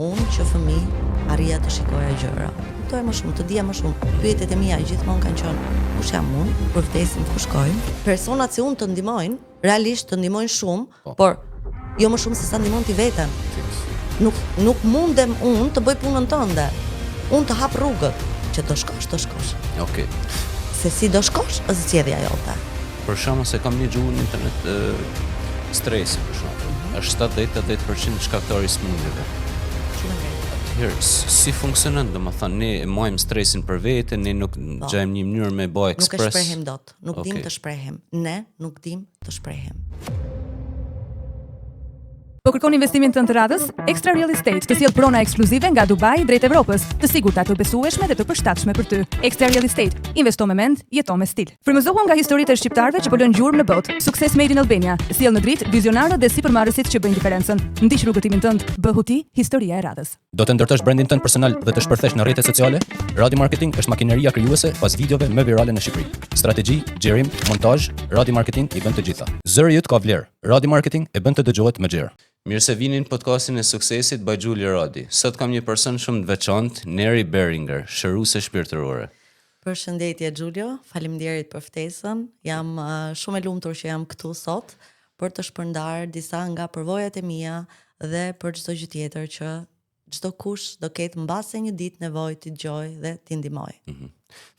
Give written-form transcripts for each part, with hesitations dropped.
unë që fëmijë arrija të shikoja gjëra. Kuptoja më shumë, të dija më shumë. Pyetjet e mia gjithmonë kanë qenë kush jam unë, kur vdesim ku shkojmë. Personat si unë të ndihmojnë, realisht të ndihmojnë shumë, por jo më shumë se sa ndihmon ti veten. Nuk mundem unë të bëj punën tënde. Unë të hap rrugët që do shkosh. Okej. Se si do shkosh, është zgjedhja jote. Për shkakun se kam lexuar në internet stresi për shkak. Është 70-80% shkaktori i smundjeve. Atëherë, si funksionon, domethënë ne marrim stresin për veten, ne nuk gjejmë një mënyrë me bë ekspres. Nuk e shprehim dot, nuk dim të shprehim. Ne nuk dim të shprehim. Po kërkon investimin tënd të radhës? Extra Real Estate të sjell prona ekskluzive nga Dubai drejt Evropës, të sigurta, të besueshme dhe të përshtatshme për ty. Extra Real Estate, investo me mend, jeto me stil. Frymëzohu nga historitë e shqiptarëve që po lënë gjurmë në botë. Sukses made in Albania. Sjell në dritë vizionarët dhe sipërmarrësit që bëjnë diferencën. Ndiq rrugëtimin tënd, bëhu ti historia e radhës. Do të ndërtosh brandin tënd personal dhe të shpërthesh në rrjetet sociale? Radio Marketing është makineria krijuese pas videove më virale në Shqipëri. Strategji, xhirim, montazh, Radio Marketing i bën të gjitha. Zëri yt ka vlerë. Radio Marketing e bën të dëgjohet më gjerë. Mirë se vini në podcastin e suksesit by Gjuli Radi. Sot kam një person shumë të veçantë, Neri Beringer, shëruese shpirtërore. Përshëndetje Giulio, faleminderit për ftesën. Jam shumë e lumtur që jam këtu sot për të shpërndarë disa nga përvojat e mia dhe për çdo gjë tjetër që çdo kush do ketë mbase një ditë nevojë të dëgjoj dhe të ndihmoj.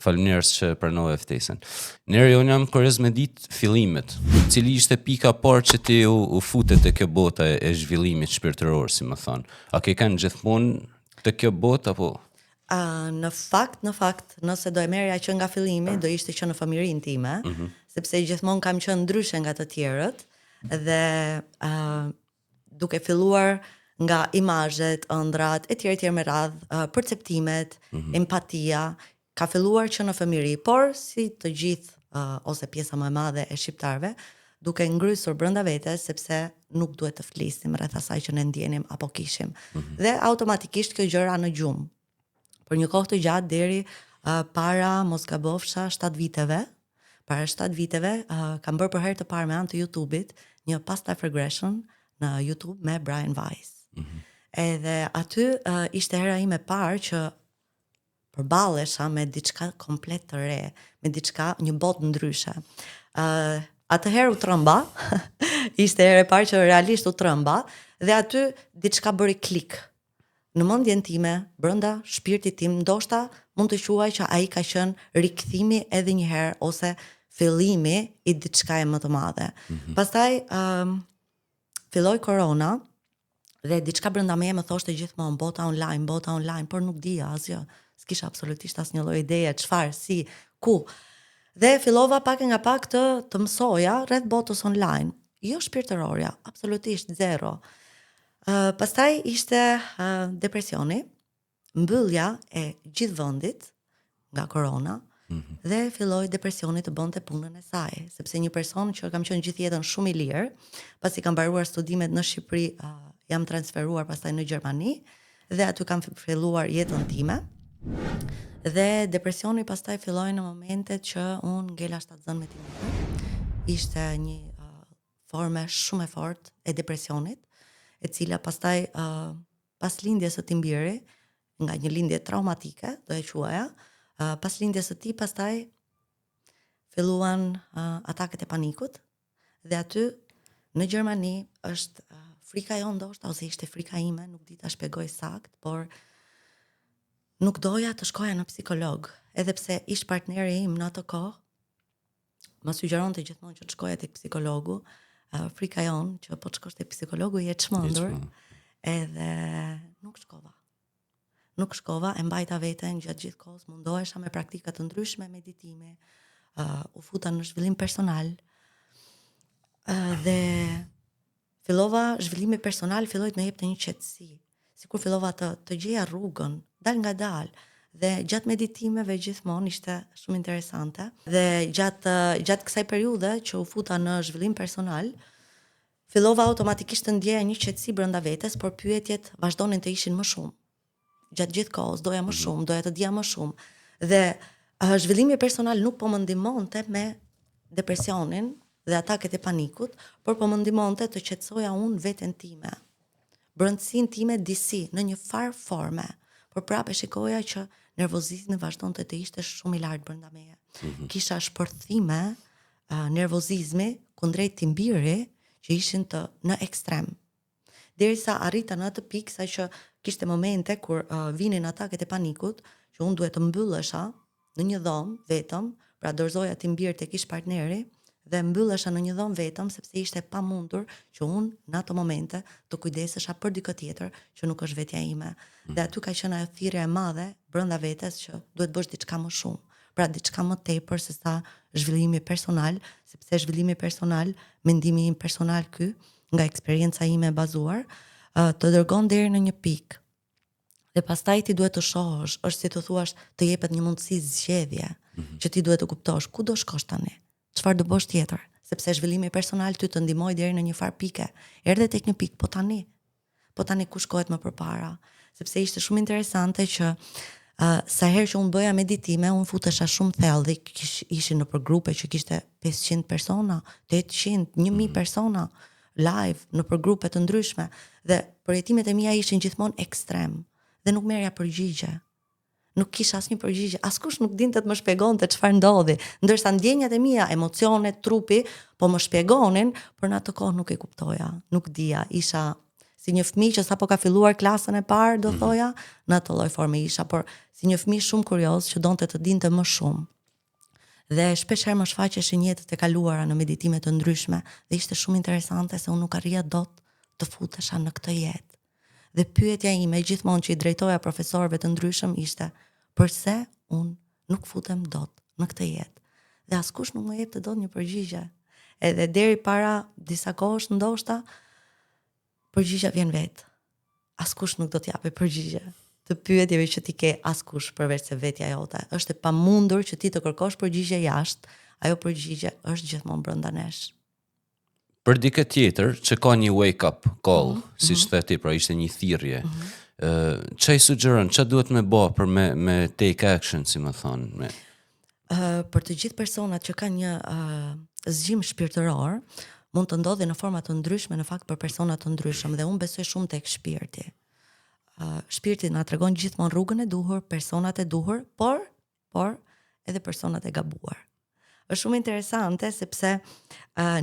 Faleminderit që pranove ftesën. Neri, unë jam kurioz me ditë fillimet. Cili ishte pika parë që ti u futet te kjo bota e zhvillimit shpirtëror, si më thon? A ke kanë gjithmonë te kjo botë apo? Në fakt, nëse do e merrja që nga fillimi, do ishte që në familjen time, sepse gjithmonë kam qenë ndryshe nga të tjerët dhe duke filluar nga imazhet, ëndrat, etj me radhë, perceptimet, empatia, ka filluar që në familje, por si të gjithë ose pjesa më e madhe e shqiptarëve, duke ngrysur brenda vetes sepse nuk duhet të flisim rreth asaj që ne ndjenim apo kishim. Dhe automatikisht kjo gjëra në gjumë. Për një kohë të gjatë deri para mos gabofsha 7 viteve. Para 7 viteve kam bërë për herë të parë me anë të YouTube-it një past life regression në YouTube me Brian Weiss. Edhe aty ishte hera ime e parë që përballesha me diçka komplet të re, me diçka, një botë ndryshe. Atëherë u trëmba, ishte hera e parë që realisht u trëmba, dhe aty diçka bëri klik. Në mendjen time, brenda shpirtit tim, ndoshta mund të quaj që ai ka qenë rikthimi edhe një herë ose fillimi i diçkaje më të madhe. Pastaj filloi korona dhe diçka brenda meje më thoshte gjithmonë bota online, por nuk dija asgjë. S'kisha absolutisht asnjë lloj ideje çfarë, si, ku. Dhe fillova pak nga pak të mësoja rreth botës online. Jo shpirtërorja, absolutisht zero. Pastaj ishte depresioni, mbyllja e gjithë vendit nga korona, dhe filloi depresioni të bënte punën e saj, sepse një person që kam qenë gjithë jetën shumë i lirë, pasi kam mbaruar studimet në Shqipëri, jam transferuar pastaj në Gjermani dhe aty kam filluar jetën time. Dhe depresioni pastaj filloi në momentet që unë ngela shtatzën me tim. Ishte një forme shumë e fortë e depresionit, e cila pastaj pas lindjes së tim biri, nga një lindje traumatike, do e quaja, pas lindjes së tij pastaj filluan ataket e panikut dhe aty në Gjermani është frika jonë ndoshta ose ishte frika ime, nuk di ta shpjegoj sakt, por nuk doja të shkoja në psikolog, edhe pse ish partneri im në atë kohë më sugjeronte gjithmonë që të shkoja tek psikologu. Frika jonë që po të shkosh tek psikologu je çmendur, edhe nuk shkova. Nuk shkova, e mbajta veten gjatë gjithë kohës, mundohesha me praktika të ndryshme meditimi, u futa në zhvillim personal. Dhe fillova zhvillimi personal, filloi të më jepte një qetësi. Sikur fillova të gjeja rrugën, dal nga dal. Dhe gjatë meditimeve gjithmonë ishte shumë interesante. Dhe gjatë kësaj periudhe që u futa në zhvillim personal, fillova automatikisht të ndjeja një qetësi brenda vetes, por pyetjet vazhdonin të ishin më shumë. Gjatë gjithë kohës doja më shumë, doja të dija më shumë. Dhe zhvillimi personal nuk po më ndihmonte me depresionin dhe ataket e panikut, por po më ndihmonte të qetësoja unë veten time. brendësinë time disi në një farë forme, por prapë shikoja që nervozizmi vazhdonte të ishte shumë i lartë brenda meje. Kisha shpërthime nervozizmi kundrejt timbiri që ishin në ekstrem. Derisa arrita në atë pikë sa që kishte momente kur vinin ataket e panikut, që unë duhet të mbyllesha në një dhomë vetëm, pra dorëzoja timbir tek ish partneri dhe mbyllesha në një dhomë vetëm sepse ishte pamundur që unë në ato momente të kujdesesha për dikë tjetër që nuk është vetja ime. Dhe aty ka qenë ajo thirrje e madhe brenda vetes që duhet bësh diçka më shumë. Pra diçka më tepër se sa zhvillimi personal, sepse zhvillimi personal, mendimi im personal ky, nga eksperienca ime e bazuar, të dërgon deri në një pikë. Dhe pastaj ti duhet të shohësh, është si të thuash, të jepet një mundësi zgjedhje, që ti duhet të kuptosh ku do shkosh tani, çfarë do bësh tjetër, sepse zhvillimi personal ty të ndihmoj deri në një farë pike. Erdhe tek një pikë, po tani ku shkohet më përpara, sepse ishte shumë interesante që sa herë që unë bëja meditime, unë futesha shumë thellë dhe ishin në për grupe që kishte 500 persona, 800, 1000 persona live në për grupe të ndryshme dhe përjetimet e mia ishin gjithmonë ekstrem dhe nuk merrja përgjigje. Nuk kisha asnjë përgjigje, askush nuk dinte të më shpjegonte çfarë ndodhi, ndërsa ndjenjat e mia, emocionet, trupi po më shpjegonin, por në atë kohë nuk e kuptoja, nuk dija, isha si një fëmijë që sapo ka filluar klasën e parë, do thoja, në atë lloj forme isha, por si një fëmijë shumë kurioz që donte të dinte më shumë. Dhe shpesh herë më shfaqeshin jetët e kaluara në meditime të ndryshme dhe ishte shumë interesante se unë nuk arrija dot të futesha në këtë jetë. Dhe pyetja ime gjithmonë që i drejtoja profesorëve të ndryshëm ishte pse unë nuk futem dot në këtë jetë. Dhe askush nuk më jepte dot një përgjigje. Edhe deri para disa kohësh ndoshta përgjigja vjen vetë. Askush nuk do t'jape përgjigje të pyetjeve që ti ke, askush përveç se vetja jote. Është e pamundur që ti të kërkosh përgjigje jashtë, ajo përgjigje është gjithmonë brenda nesh. Për dikë tjetër që ka një wake up call, siç the ti, pra ishte një thirrje. Çai sugjeron, ç'a duhet me bë për me take action, si më thon, për të gjithë personat që kanë një zgjim shpirtëror, mund të ndodhi në forma të ndryshme në fakt për persona të ndryshëm dhe unë besoj shumë tek shpirti. Shpirti na tregon gjithmonë rrugën e duhur, personat e duhur, por edhe personat e gabuar. Është shumë interesante sepse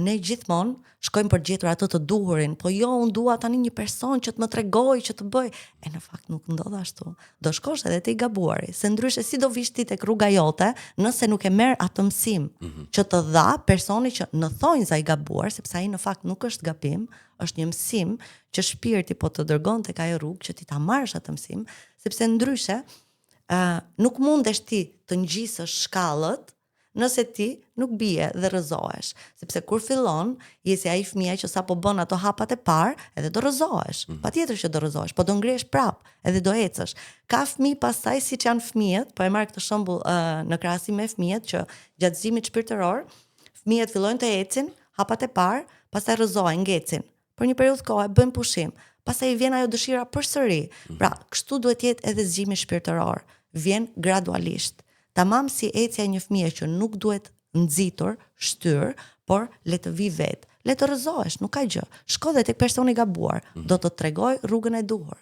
ne gjithmonë shkojmë për gjetur atë të duhurin, po jo unë dua tani një person që të më tregoj, që të bëj. E në fakt nuk ndodh ashtu. Do shkosh edhe te i gabuari, se ndryshe si do vish ti tek rruga jote, nëse nuk e merr atë mësim që të dha personi që në thonjza i gabuar, sepse ai në fakt nuk është gabim, është një mësim që shpirti po të dërgon tek ajo rrugë që ti ta marrësh atë mësim, sepse ndryshe nuk mundesh ti të ngjisësh shkallët nëse ti nuk bie dhe rrëzohesh, sepse kur fillon, je si ai fëmia që sapo bën ato hapat e parë, edhe do rrëzohesh. Patjetër që do rrëzohesh, po do ngrihesh prap, edhe do ecësh. Ka fëmijë pastaj siç janë fëmijët, po e marr këtë shembull në krahasim me fëmijët që gjatë zgjimit shpirtëror, fëmijët fillojnë të ecin, hapat e parë, pastaj rrëzohen, ngecin. Për një periudhë kohe bëjnë pushim, pastaj vjen ajo dëshira përsëri. Pra, kështu duhet jetë edhe zgjimi shpirtëror. Vjen gradualisht. Tamam si ecja një fëmije që nuk duhet nxitur, shtyr, por le të vi vetë. Le të rrëzohesh, nuk ka gjë. Shko dhe tek personi gabuar, do të tregoj rrugën e duhur.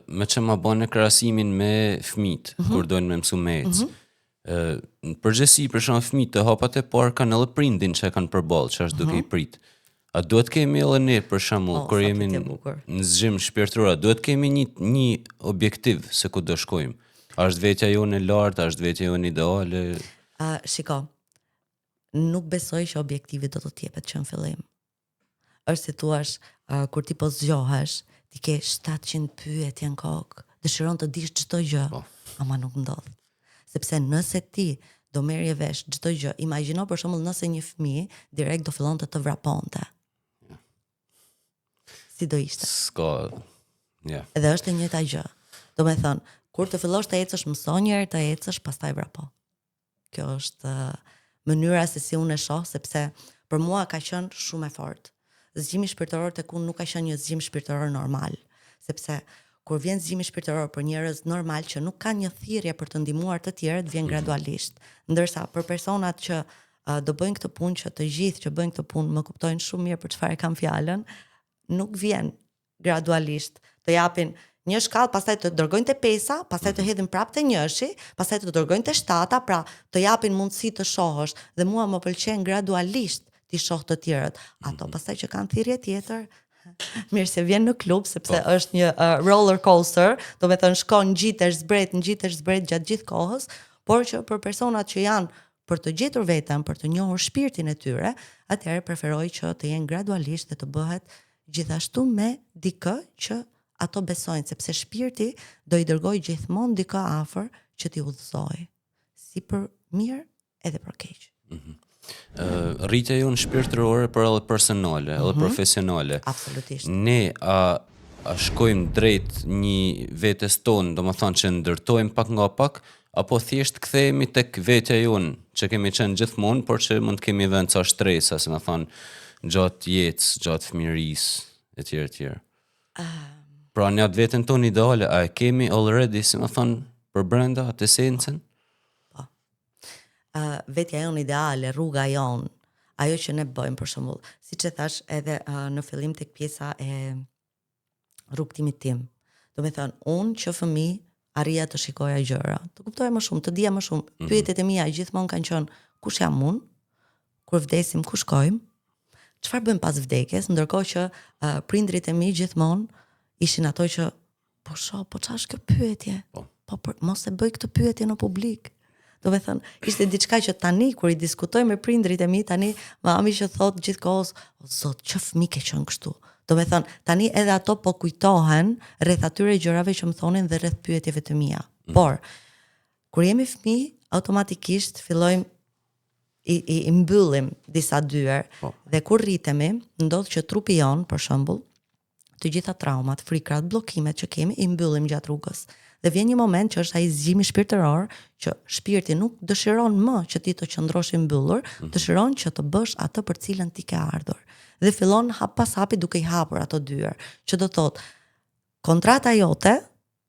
Me që ma bën në krahasimin me fëmijët, kur dojnë me mësu me ecë. Në përgjithësi, për shembull, fëmijët të hapat e parë kanë edhe prindin që e kanë përballë, që është duke i prit. A duhet kemi edhe ne, për shembull, kur jemi në zgjim shpirtëror, duhet kemi një objektiv se ku do shkojmë. A është vetja jonë e lartë, a është vetja jonë ideale? Shiko, nuk besoj që objektivi do të t'jepet që në fillim. Është si thuash, kur ti po zgjohesh, ti ke 700 pyetje në kokë, dëshiron të dish çdo gjë, ama nuk ndodh. Sepse nëse ti do merrje vesh çdo gjë, imagjino për shembull nëse një fëmijë direkt do fillonte të vraponte. Si do ishte? Edhe është e njëjta gjë. Do me thënë, kur të fillosh të ecësh, mëso një herë të ecësh, pastaj vrapo. Kjo është mënyra se si unë e shoh, sepse për mua ka qenë shumë e fortë. Zgjimi shpirtëror tek unë nuk ka qenë një zgjim shpirtëror normal, sepse kur vjen zgjimi shpirtëror për njerëz normal që nuk kanë një thirrje për të ndihmuar të tjerët, vjen gradualisht. Ndërsa për personat që do bëjnë këtë punë, që të gjithë që bëjnë këtë punë më kuptojnë shumë mirë për çfarë kam fjalën, nuk vjen gradualisht, të japin një shkallë, pastaj të dërgojnë te 5, pastaj të hedhin prapë te 1, pastaj të dërgojnë te 7, pra të japin mundësi të shohësh dhe mua më pëlqen gradualisht ti shoh të tjerët. Ato pastaj që kanë thirrje tjetër, mirë se vjen në klub sepse është një roller coaster, do të thënë shkon ngjitesh zbret gjatë gjithë kohës, por që për personat që janë për të gjetur veten, për të njohur shpirtin e tyre, atëherë preferoj që të jenë gradualisht dhe të bëhet gjithashtu me dikë që ato besojnë, sepse shpirti do i dërgoj gjithmonë dikë afër që t'i udhëzoj, si për mirë edhe për keq. Rritja jonë shpirtërore për edhe personale, edhe profesionale. Absolutisht. Ne a shkojmë drejt një vetes tonë, do më thonë që ndërtojmë pak nga pak, apo thjesht kthehemi tek vetja jonë, që kemi qenë gjithmonë, por që mund të kemi vend ca shtresa, si më thonë, gjatë jetës, gjatë fëmirisë, etj. Pra në atë vetën tonë ideale, a e kemi already, si më thonë, për brenda atë esencën? Vetja jonë ideale, rruga jonë, ajo që ne bëjmë për shembull, siç e thash edhe në fillim tek pjesa e rrugtimit tim. Do të thënë, unë që fëmijë arrija të shikoja gjëra, të kuptoja më shumë, të dija më shumë. Pyetjet e mia gjithmonë kanë qenë kush jam unë, kur vdesim ku shkojmë, çfarë bëjmë pas vdekjes, ndërkohë që prindrit e mi gjithmonë ishin ato që po çfarë është kjo pyetje? Po mos e bëj këtë pyetje në publik. Do të thënë, ishte diçka që tani kur i diskutoj me prindrit e mi, tani mami që thot gjithkohës, o zot, që fëmijë ke qenë kështu. Do të thënë, tani edhe ato po kujtohen rreth atyre gjërave që më thonin dhe rreth pyetjeve të mia. Por kur jemi fëmijë, automatikisht fillojmë i mbyllim disa dyer dhe kur rritemi, ndodh që trupi jon, për shembull, të gjitha traumat, frikrat, bllokimet që kemi i mbyllim gjatë rrugës. Dhe vjen një moment që është ai zgjimi shpirtëror, që shpirti nuk dëshiron më që ti të qëndrosh i mbyllur, dëshiron që të bësh atë për cilën ti ke ardhur. Dhe fillon hap pas hapi duke i hapur ato dyer, që do thotë kontrata jote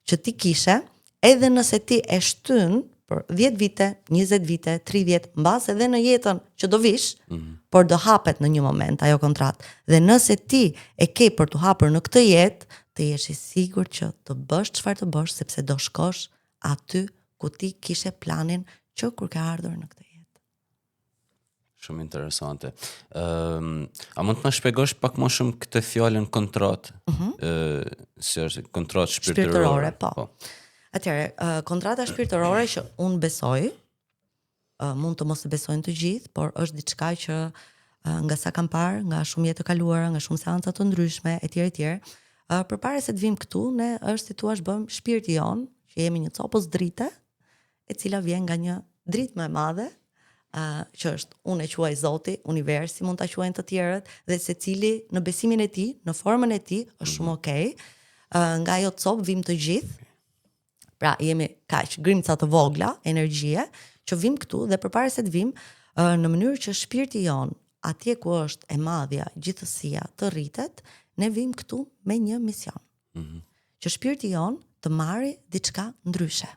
që ti kishe, edhe nëse ti e shtyn për 10 vite, 20 vite, 30, mbas edhe në jetën që do vish, por do hapet në një moment ajo kontratë. Dhe nëse ti e ke për të hapur në këtë jetë, të jesh i sigurt që të bësh çfarë të bësh, sepse do shkosh aty ku ti kishe planin që kur ke ardhur në këtë jetë. Shumë interesante. A mund të më shpjegosh pak më shumë këtë fjalën kontratë? Si është kontratë shpirtërore? Po. Atëherë, kontrata shpirtërore që unë besoj, mund të mos e besojnë të gjithë, por është diçka që nga sa kam parë, nga shumë jetë të kaluara, nga shumë seanca të ndryshme, etj. Përpara se të vim këtu, ne është si thua bëjmë shpirti jon, që jemi një copës drite, e cila vjen nga një dritë më e madhe, që është unë e quaj Zoti, universi, mund ta quajnë të tjerët, dhe secili në besimin e tij, në formën e tij, është shumë okay. Nga ajo copë vim të gjithë. Pra jemi kaq grimca të vogla, energjie, që vim këtu dhe përpara se të vim, në mënyrë që shpirti jon, atje ku është e madhja, gjithësia të rritet, ne vim këtu me një mision. Që shpirti jon të marri diçka ndryshe.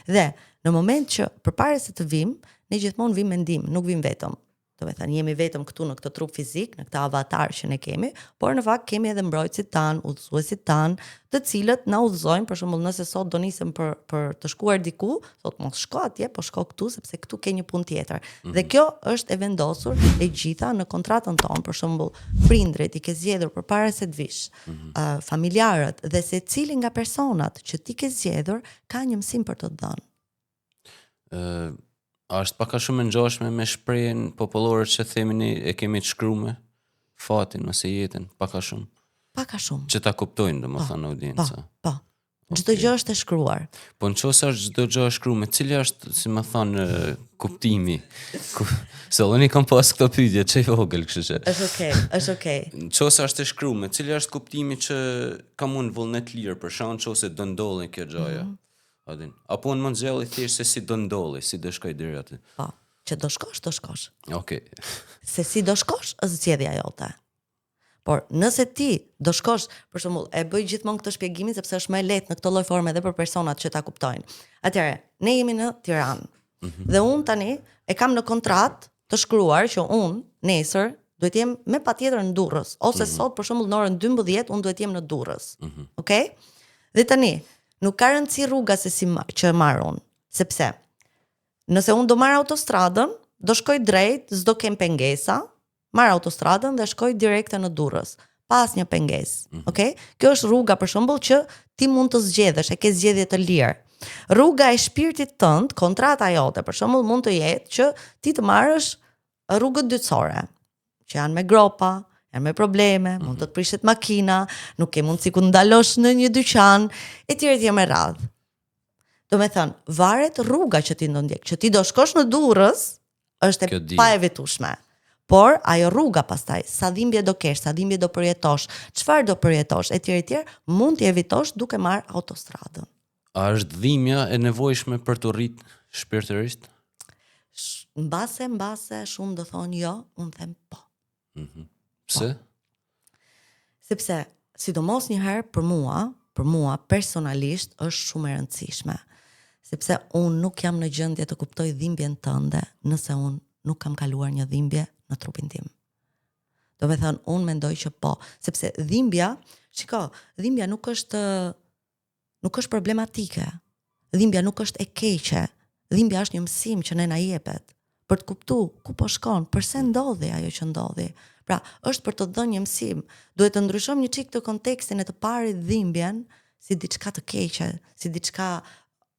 Dhe në moment që përpara se të vim, ne gjithmonë vim me ndihmë, nuk vim vetëm. Do të thënë jemi vetëm këtu në këtë trup fizik, në këtë avatar që ne kemi, por në fakt kemi edhe mbrojtësit tan, udhëzuesit tan, të cilët na udhëzojnë, për shembull, nëse sot do nisem për të shkuar diku, thot mos shko atje, po shko këtu sepse këtu ke një punë tjetër. Dhe kjo është e vendosur e gjitha në kontratën tonë, për shembull, prindrit i ke zgjedhur përpara se të vish, familjarët dhe secili nga personat që ti ke zgjedhur ka një mësim për të dhënë. A është pak a shumë ngjashme me shprehjen popullore që themi ne e kemi të shkruar fatin ose jetën, pak a shumë. Pak a shumë. Që ta kuptojnë, domethënë audienca. Po. Çdo gjë është e shkruar. Po nëse është çdo gjë e shkruar, cili është, si më thon, kuptimi? Se unë kam pas këtë pyetje çe vogël, kështu që. Është okay. Nëse është e shkruar, cili është kuptimi që kam unë vullnet lirë për shkak nëse do ndodhin kjo gjëja? Apo në mund zgjelli thjesht se si do ndolli, si do shkoj deri aty. Po, që do shkosh, do shkosh. Okej. Se si do shkosh, është zgjedhja jote. Por nëse ti do shkosh, për shembull, e bëj gjithmonë këtë shpjegimin sepse është më e lehtë në këtë lloj forme edhe për personat që ta kuptojnë. Atëherë, ne jemi në Tiranë. Dhe unë tani e kam në kontratë të shkruar që unë nesër duhet jem me patjetër në Durrës, ose sot për shembull në orën 12 unë duhet jem në Durrës. Okej? Dhe tani, nuk ka rëndësi rruga se që marr unë, sepse nëse unë do marr autostradën, do shkoj drejt, s'do kem pengesa, marr autostradën dhe shkoj direkte në Durrës, pa asnjë pengesë. Okej? Kjo është rruga për shembull që ti mund të zgjedhësh, e ke zgjedhje të lirë. Rruga e shpirtit tënd, kontrata jote për shembull mund të jetë që ti të marrësh rrugët dytësore, që janë me gropa, janë me probleme, mund të prishet makina, nuk ke mundësi ku ndalosh në një dyqan, etj me radhë. Do me thënë, varet rruga që ti do ndjek, që ti do shkosh në Durrës, është e pa evitueshme. Por ajo rruga pastaj, sa dhimbje do kesh, sa dhimbje do përjetosh, çfarë do përjetosh, etj, mund t'i evitosh duke marr autostradën. A është dhimbja e nevojshme për të rritur shpirtërisht? Mbase shumë do thonë jo, unë them po. Pse? Sepse, sidomos njëherë për mua personalisht është shumë e rëndësishme. Sepse unë nuk jam në gjendje të kuptoj dhimbjen tënde nëse unë nuk kam kaluar një dhimbje në trupin tim. Do me thënë, unë mendoj që po, sepse dhimbja nuk është problematike. Dhimbja nuk është e keqe. Dhimbja është një mësim që ne na jepet për të kuptuar ku po shkon, pse ndodhi ajo që ndodhi. Pra, është për të dhënë një mësim. Duhet të ndryshojmë një çik të kontekstin e të parit dhimbjen si diçka të keqe, si diçka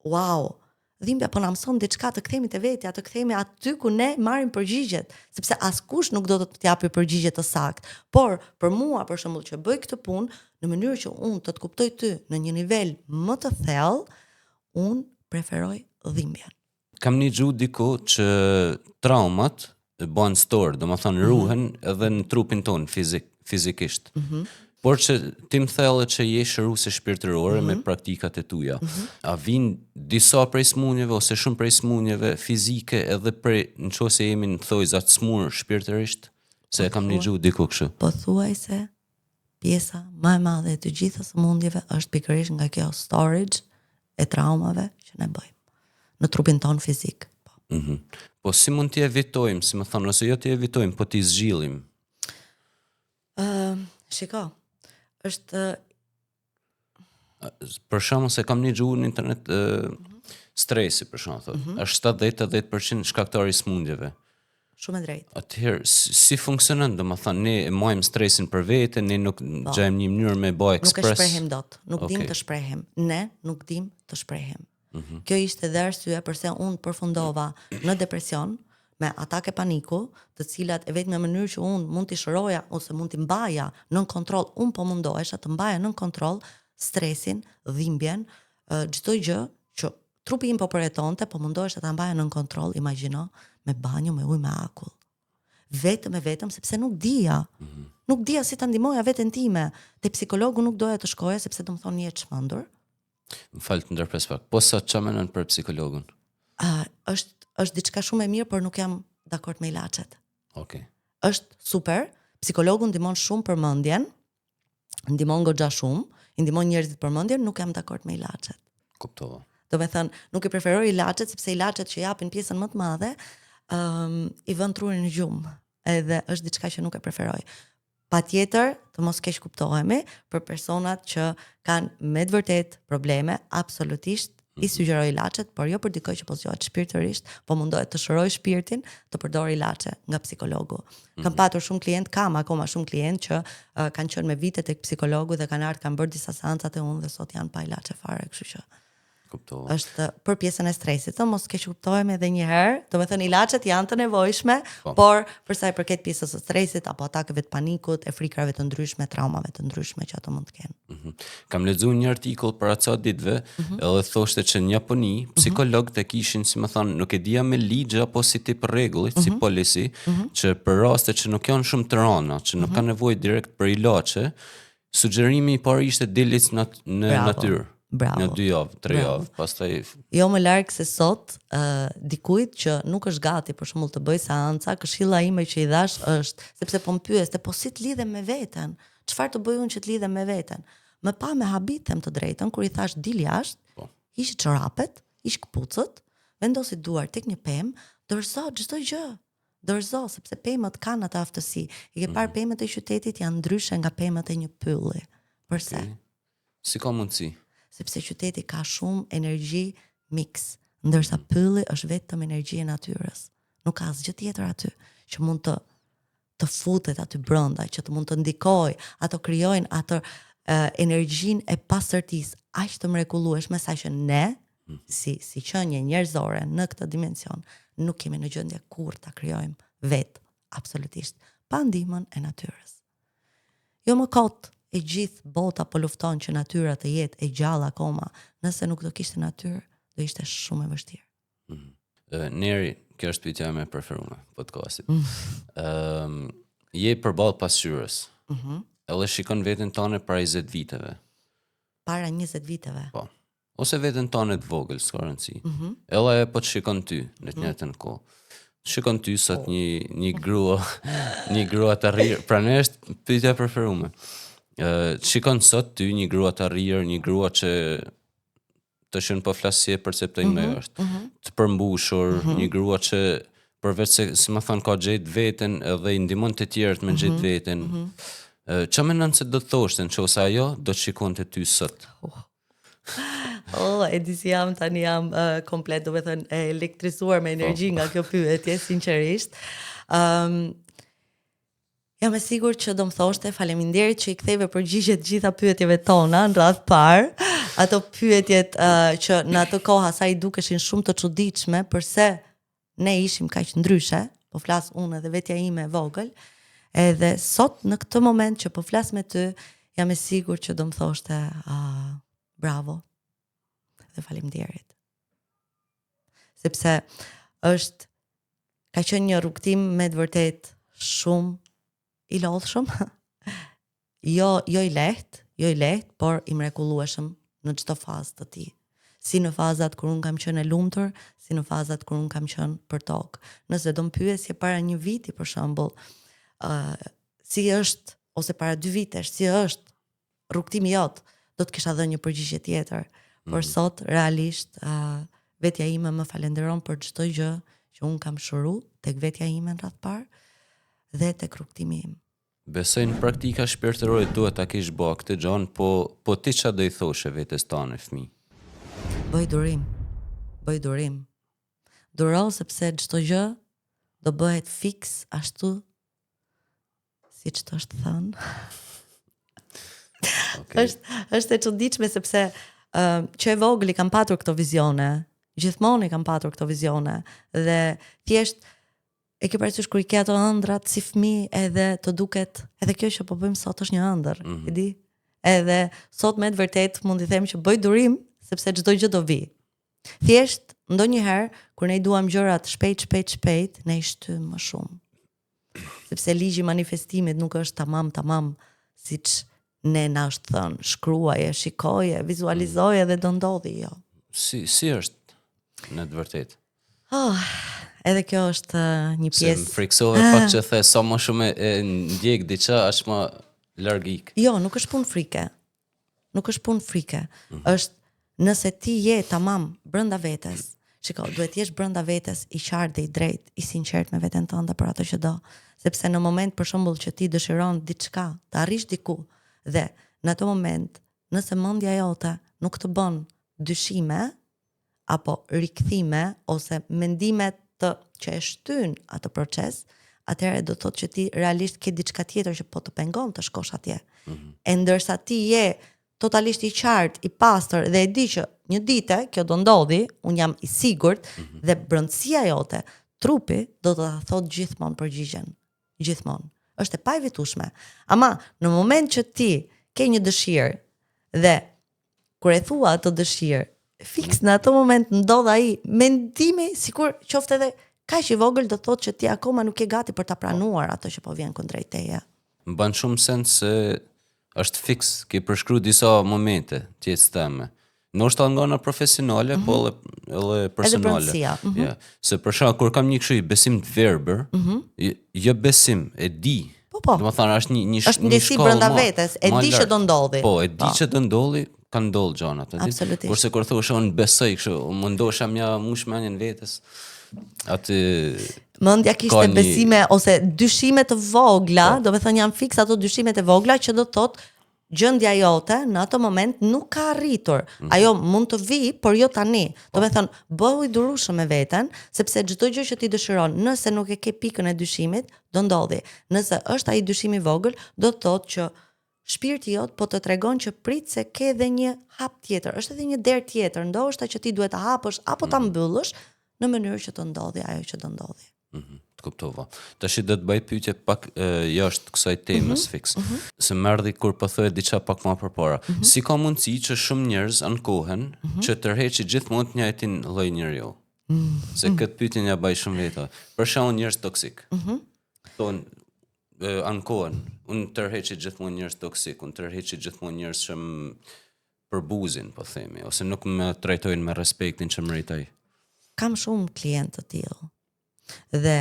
wow. Dhimbja po na mëson diçka të kthehemi te vetja, të kthehemi aty ku ne marrim përgjigjet, sepse askush nuk do të japë përgjigje të saktë. Por për mua, për shembull, që bëj këtë punë në mënyrë që unë të kuptoj ty në një nivel më të thellë, unë preferoj dhimbjen. Kam një gjuhë diku që traumat bën store, do më thonë ruhen edhe në trupin tonë fizikisht. Por që ti më thellë që je shëruese shpirtërore me praktikat e tuja. A vijnë disa prej smunjeve ose shumë prej smunjeve fizike edhe prej nëse jemi në thojza të smur shpirtërisht? Se kam një gjuhë diku kështu. Po thuaj se pjesa më e madhe e të gjitha sëmundjeve është pikërisht nga kjo storage e traumave që ne bëjmë në trupin ton fizik. Po si mund t'i evitojmë, si më thonë, nëse jo t'i evitojmë, po t'i zgjillim? Shiko, është... Për shkakun se kam një gjuhë në internet, stresi, për shkakun, është 70-80% shkaktari i smundjeve. Shumë e drejtë. Atëherë, si funksionon, domethënë, ne e marrim stresin për veten, ne nuk gjejmë një mënyrë me bë ekspres. Nuk e shprehim dot, nuk dim të shprehim. Ne nuk dim të shprehim. Kjo ishte dhe arsye pse unë përfundova në depresion me atake paniku, të cilat e vetëm mënyrë që unë mund t'i shëroja ose mund t'i mbaja nën kontroll, unë po mundohesha të mbaja nën kontroll stresin, dhimbjen, çdo gjë që trupi im po përjetonte, po mundohesha ta mbaja nën kontroll, imagjino, me banjë, me ujë, me akull. Vetëm sepse nuk dija. Nuk dija si ta ndihmoja veten time. Te psikologu nuk doja të shkoja sepse do më thonë je çmendur. Më falë të ndërpres pak. Po sa ç'a mendon për psikologun? Është diçka shumë e mirë, por nuk jam dakord me ilaçet. Okej. Është super, psikologu ndihmon shumë për mendjen, ndihmon goxha shumë, i ndihmon njerëzit për mendjen, nuk jam dakord me ilaçet. Kuptova. Do me thënë, nuk i preferoj ilaçet sepse ilaçet që japin pjesën më të madhe, i vën trurin në gjumë, edhe është diçka që nuk e preferoj. Patjetër, të mos keq kuptohemi, për personat që kanë me të vërtet probleme, absolutisht i sugjeroj ilaçet, por jo për dikoj që po zgjohet shpirtërisht, po mundohet të shëroj shpirtin, të përdor ilaçe nga psikologu. Kam patur kam akoma shumë klient që kanë qenë me vite tek psikologu dhe kanë bërë disa seancat e unë dhe sot janë pa ilaçe fare, kështu që kuptova. Është për pjesën e stresit, të mos keq kuptohemi edhe një herë, do të thënë ilaçet janë të nevojshme, por për sa i përket pjesës së stresit apo atakeve të panikut, e frikrave të ndryshme, traumave të ndryshme që ato mund të kenë. Kam lexuar një artikull para ca ditëve, edhe thoshte që në Japoni psikologët e kishin, si më thon, nuk e dija me ligj apo si tip rregulli, si policy, që për raste që nuk janë shumë të rënda, që nuk kanë nevojë direkt për ilaçe, sugjerimi i parë ishte dilec në natyrë. Bravo. Në 2 javë, 3 javë, pastaj jo më larg se sot, dikujt që nuk është gati për shembull të bëj seanca, këshilla ime që i dhash është, sepse po më pyeste, po si të lidhem me veten? Çfarë të bëj unë që të lidhem me veten? Më pa me habitem të drejtën kur i thash dil jashtë, hiq çorapet, hiq kputucët, vendosi duar tek një pemë, dorëzo çdo gjë. dorëzo, sepse pemët kanë atë aftësi. I ke parë pemët e qytetit janë ndryshe nga pemët e një pylli. Përse? Si ka mundësi? Sepse qyteti ka shumë energji mix, ndërsa pylli është vetëm energji e natyrës. Nuk ka asgjë tjetër aty që mund të futet aty brenda, që të mund të ndikojë, ato krijojnë atë energjinë e pastërtisë aq të mrekullueshme sa që ne si qenie njerëzore në këtë dimension nuk kemi në gjendje kurrë ta krijojmë vetë absolutisht pa ndihmën e natyrës. Jo më kot e gjithë bota po lufton që natyra të jetë e gjallë akoma, nëse nuk do kishte natyrë, do ishte shumë e vështirë. Neri, kjo është pyetja ime e preferuar podcastit. Je përballë pasqyrës. Edhe shikon veten tënde para 20 viteve. Para 20 viteve. Po. Ose veten tënde të vogël, s'ka rëndësi. Edhe po të shikon ty në të njëjtën kohë. Shikon ty sot një grua, një grua të rrirë. Pra ne është pyetja e preferuar. Shikon sot ty një grua të rrirë, një grua që të shën po flas si e perceptojnë me është. Të përmbushur, një grua që përveç se si më thon ka gjetë veten edhe i ndihmon të tjerët me gjetë veten. Ç'a mendon se do të thoshte nëse ajo do të shikonte ty sot? E di si jam tani jam komplet, do të thënë e elektrizuar me energji nga kjo pyetje, sinqerisht. Jam e sigurt që do më thoshte faleminderit që i ktheve përgjigjet gjitha pyetjeve tona në radhë parë. Ato pyetjet që në atë kohë sa i dukeshin shumë të çuditshme, përse ne ishim kaq ndryshe, po flas unë edhe vetja ime e vogël, edhe sot në këtë moment që po flas me ty, jam e sigurt që do më thoshte bravo dhe faleminderit. Sepse ka qenë një rrugtim me të vërtet shumë i lodhshëm, jo i lehtë, por i mrekullueshëm në çdo fazë të tij. Si në fazat kur unë kam qenë e lumtur, si në fazat kur unë kam qenë për tokë. Nëse do më pyesje para një viti për shembull, si është ose para 2 vitesh, si është rrugtimi jot, do të kisha dhënë një përgjigje tjetër. Por sot realisht vetja ime më falenderon për çdo gjë që unë kam shëruar tek vetja ime në radhë parë dhe tek rrugtimi im. Besoj në praktika shpirtërore duhet ta kesh bë këtë gjën, po ti ç'a do i thoshe vetes tane fëmijë? Bëj durim. Duro sepse çdo gjë do bëhet fiks ashtu siç të është thënë. Okay. Është e çuditshme sepse që e vogël i kam patur këto vizione, gjithmonë i kam patur këto vizione dhe thjesht e ke parasysh kur i ke ato ëndrat si fëmijë edhe të duket, edhe kjo që po bëjmë sot është një ëndër, e di? Edhe sot me të vërtet mund të them që bëj durim sepse çdo gjë do vi. Thjesht ndonjëherë kur ne i duam gjërat shpejt, ne i shtym më shumë. Sepse ligji i manifestimit nuk është tamam siç ne na është thënë, shkruaje, shikoje, vizualizoje dhe do ndodhi jo. Si është në të vërtetë? Edhe kjo është një pjesë. Se më friksove pak që the sa më shumë e ndjek diçka, aq më larg ik. Jo, nuk është punë frike. Është nëse ti je tamam brenda vetes. Shiko, duhet jesh brenda vetes i qartë dhe i drejtë, i sinqert me veten tënde për atë që do, sepse në moment për shembull që ti dëshiron diçka, të arrish diku dhe në atë moment, nëse mendja jote nuk të bën dyshime apo rikthime ose mendimet që e shtyn atë proces, atëherë do thotë që ti realisht ke diçka tjetër që po të pengon të shkosh atje. E ndërsa ti je totalisht i qartë, i pastër dhe e di që një ditë kjo do ndodhi, unë jam i sigurt dhe brendësia jote, trupi do të ta thotë gjithmonë përgjigjen. Gjithmonë. Është e paevitueshme. Ama në moment që ti ke një dëshirë dhe kur e thua atë dëshirë, fiks në ato moment ndodh ai mendimi sikur qoftë edhe kaq i vogël do thotë që ti akoma nuk je gati për ta pranuar atë që po vjen kundrejt teje. Mban shumë sens se është fiks, ke përshkruar disa momente të jetës tëme. Ndoshta nga ana profesionale, po edhe personale. Ja, se për shkak kur kam një kështu besim të verbër, jo besim, e di. Po. Domethënë është një është ndjesi brenda vetes, e di që do ndodhi. Po, e di që do ndodhi, kanë ndodhur gjanat, e di. Kurse kur thosh unë besoj kështu, mundosha mja mush mendjen vetes. Atë mendja kishte besime ose dyshime të vogla, do me thënë janë fiks ato dyshimet e vogla që do të thotë gjendja jote në ato moment nuk ka arritur. Ajo mund të vi, por jo tani. Do me thënë, bëhu i durueshëm me veten, sepse çdo gjë që ti dëshiron, nëse nuk e ke pikën e dyshimit, do ndodhi. Nëse është ai dyshimi i vogël, do të thotë që shpirti jot po të tregon që prit se ke edhe një hap tjetër, është edhe një derë tjetër, ndoshta që ti duhet ta hapësh apo ta mbyllësh në mënyrë që të ndodhi ajo që do ndodhi. Të kuptova. Tash do të bëj pyetje pak jashtë kësaj temës fiks. Se më erdhi kur po thoje diçka pak më përpara. Si ka mundësi që shumë njerëz ankohen që tërheqi gjithmonë të njëjtin lloj njeriu? Se këtë pyetje ja bëj shumë veta. Për shembull njerëz toksik. Thonë ankohen, unë tërheqi gjithmonë njerëz toksik, unë tërheqi gjithmonë njerëz që përbuzin, po themi, ose nuk më trajtojnë me respektin që meritoj. Kam shumë klientë të tillë. Dhe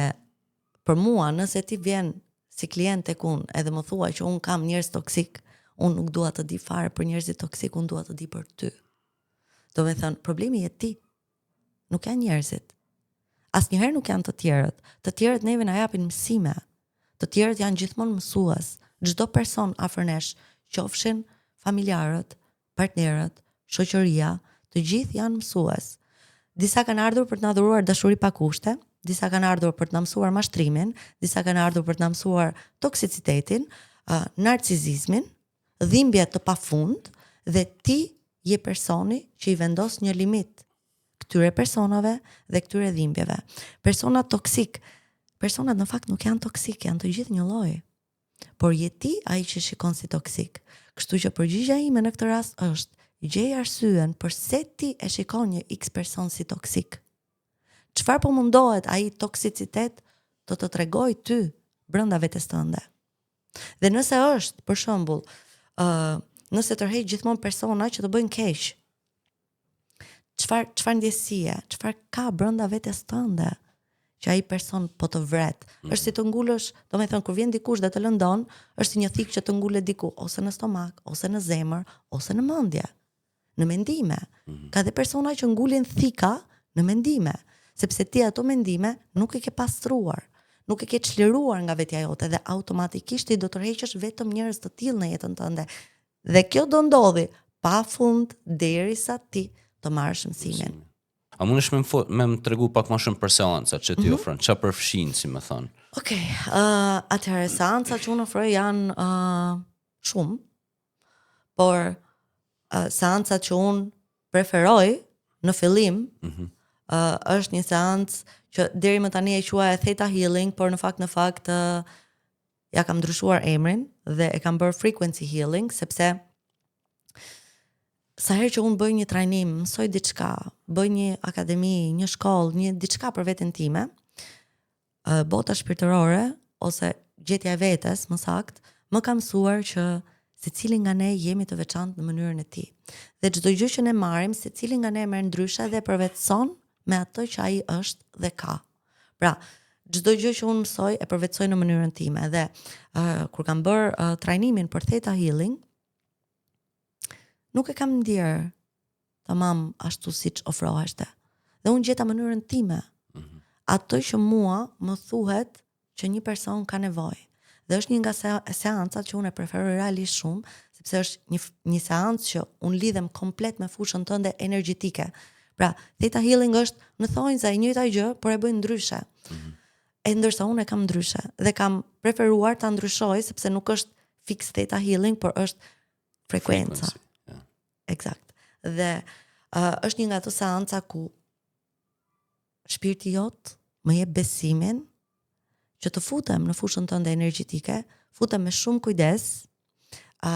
për mua, nëse ti vjen si klient tek unë edhe më thua që unë kam njerëz toksik, unë nuk dua të di fare për njerëzit toksik, unë dua të di për ty. Do me thënë, problemi je ti, nuk janë njerëzit. Asnjëherë nuk janë të tjerët. Të tjerët neve na japin mësime. Të tjerët janë gjithmonë mësues. Çdo person afër nesh, qofshin familjarët, partnerët, shoqëria, të gjithë janë mësues. Disa kanë ardhur për të na dhuruar dashuri pa kushte, disa kanë ardhur për të na mësuar mashtrimin, disa kanë ardhur për të na mësuar toksicitetin, narcisizmin, dhimbje të pafund, dhe ti je personi që i vendos një limit këtyre personave dhe këtyre dhimbjeve. Personat toksik, personat në fakt nuk janë toksik, janë të gjithë një lloj. Por je ti ai që shikon si toksik. Kështu që përgjigjja ime në këtë rast është gjej arsyen përse ti e shikon një X person si toksik. Çfarë po mundohet ai toksicitet do të tregoj ty brenda vetes tënde. Dhe nëse është, për shembull, nëse tërheq gjithmonë persona që të bëjnë keq, çfarë ndjesie, çfarë ka brenda vetes tënde që ai person po të vret. Është si të ngulësh, domethënë kur vjen dikush dhe të lëndon, është si një thikë që të ngulet diku ose në stomak, ose në zemër, ose në mendje, në mendime. Ka dhe persona që ngulin thika në mendime, sepse ti ato mendime nuk e ke pastruar, nuk e ke çliruar nga vetja jote dhe automatikisht ti do të rreqësh vetëm njerëz të tillë në jetën tënde. Dhe kjo do ndodhi pafund derisa ti të marrësh mësimin. A mundesh me më tregu pak më shumë për seancat që ti ofron? Çfarë përfshin, si më thon? Okej, atëherë seancat që unë ofroj janë shumë, por seancat që unë preferoj në fillim është një seancë që deri më tani e quaj Theta Healing, por në fakt ja kam ndryshuar emrin dhe e kam bërë Frequency Healing, sepse sa herë që unë bëj një trajnim, mësoj diçka, bëj një akademi, një shkollë, një diçka për veten time, bota shpirtërore ose gjetja e vetes, më sakt, më ka mësuar që secili nga ne jemi të veçantë në mënyrën e tij. Dhe çdo gjë që ne marrim, secili nga ne merr ndryshe dhe përvetëson me atë që ai është dhe ka. Pra, çdo gjë që unë mësoj e përvetësoj në mënyrën time dhe kur kam bërë trajnimin për Theta Healing, nuk e kam ndier tamam ashtu siç ofroheshte. Dhe unë gjeta mënyrën time. Ato që mua më thuhet që një person ka nevojë. Dhe është një nga seancat që unë e preferoj realisht shumë, sepse është një seancë që unë lidhem komplet me fushën tënde energjetike. Pra, Theta Healing është në thonjza e njëjta gjë, por e bëjnë ndryshe. E ndërsa unë e kam ndryshe dhe kam preferuar ta ndryshoj sepse nuk është fix Theta Healing, por është frekuenca. Eksakt. Dhe është një nga ato seanca ku shpirti jot më jep besimin që të futem në fushën tënde energjetike, futem me shumë kujdes,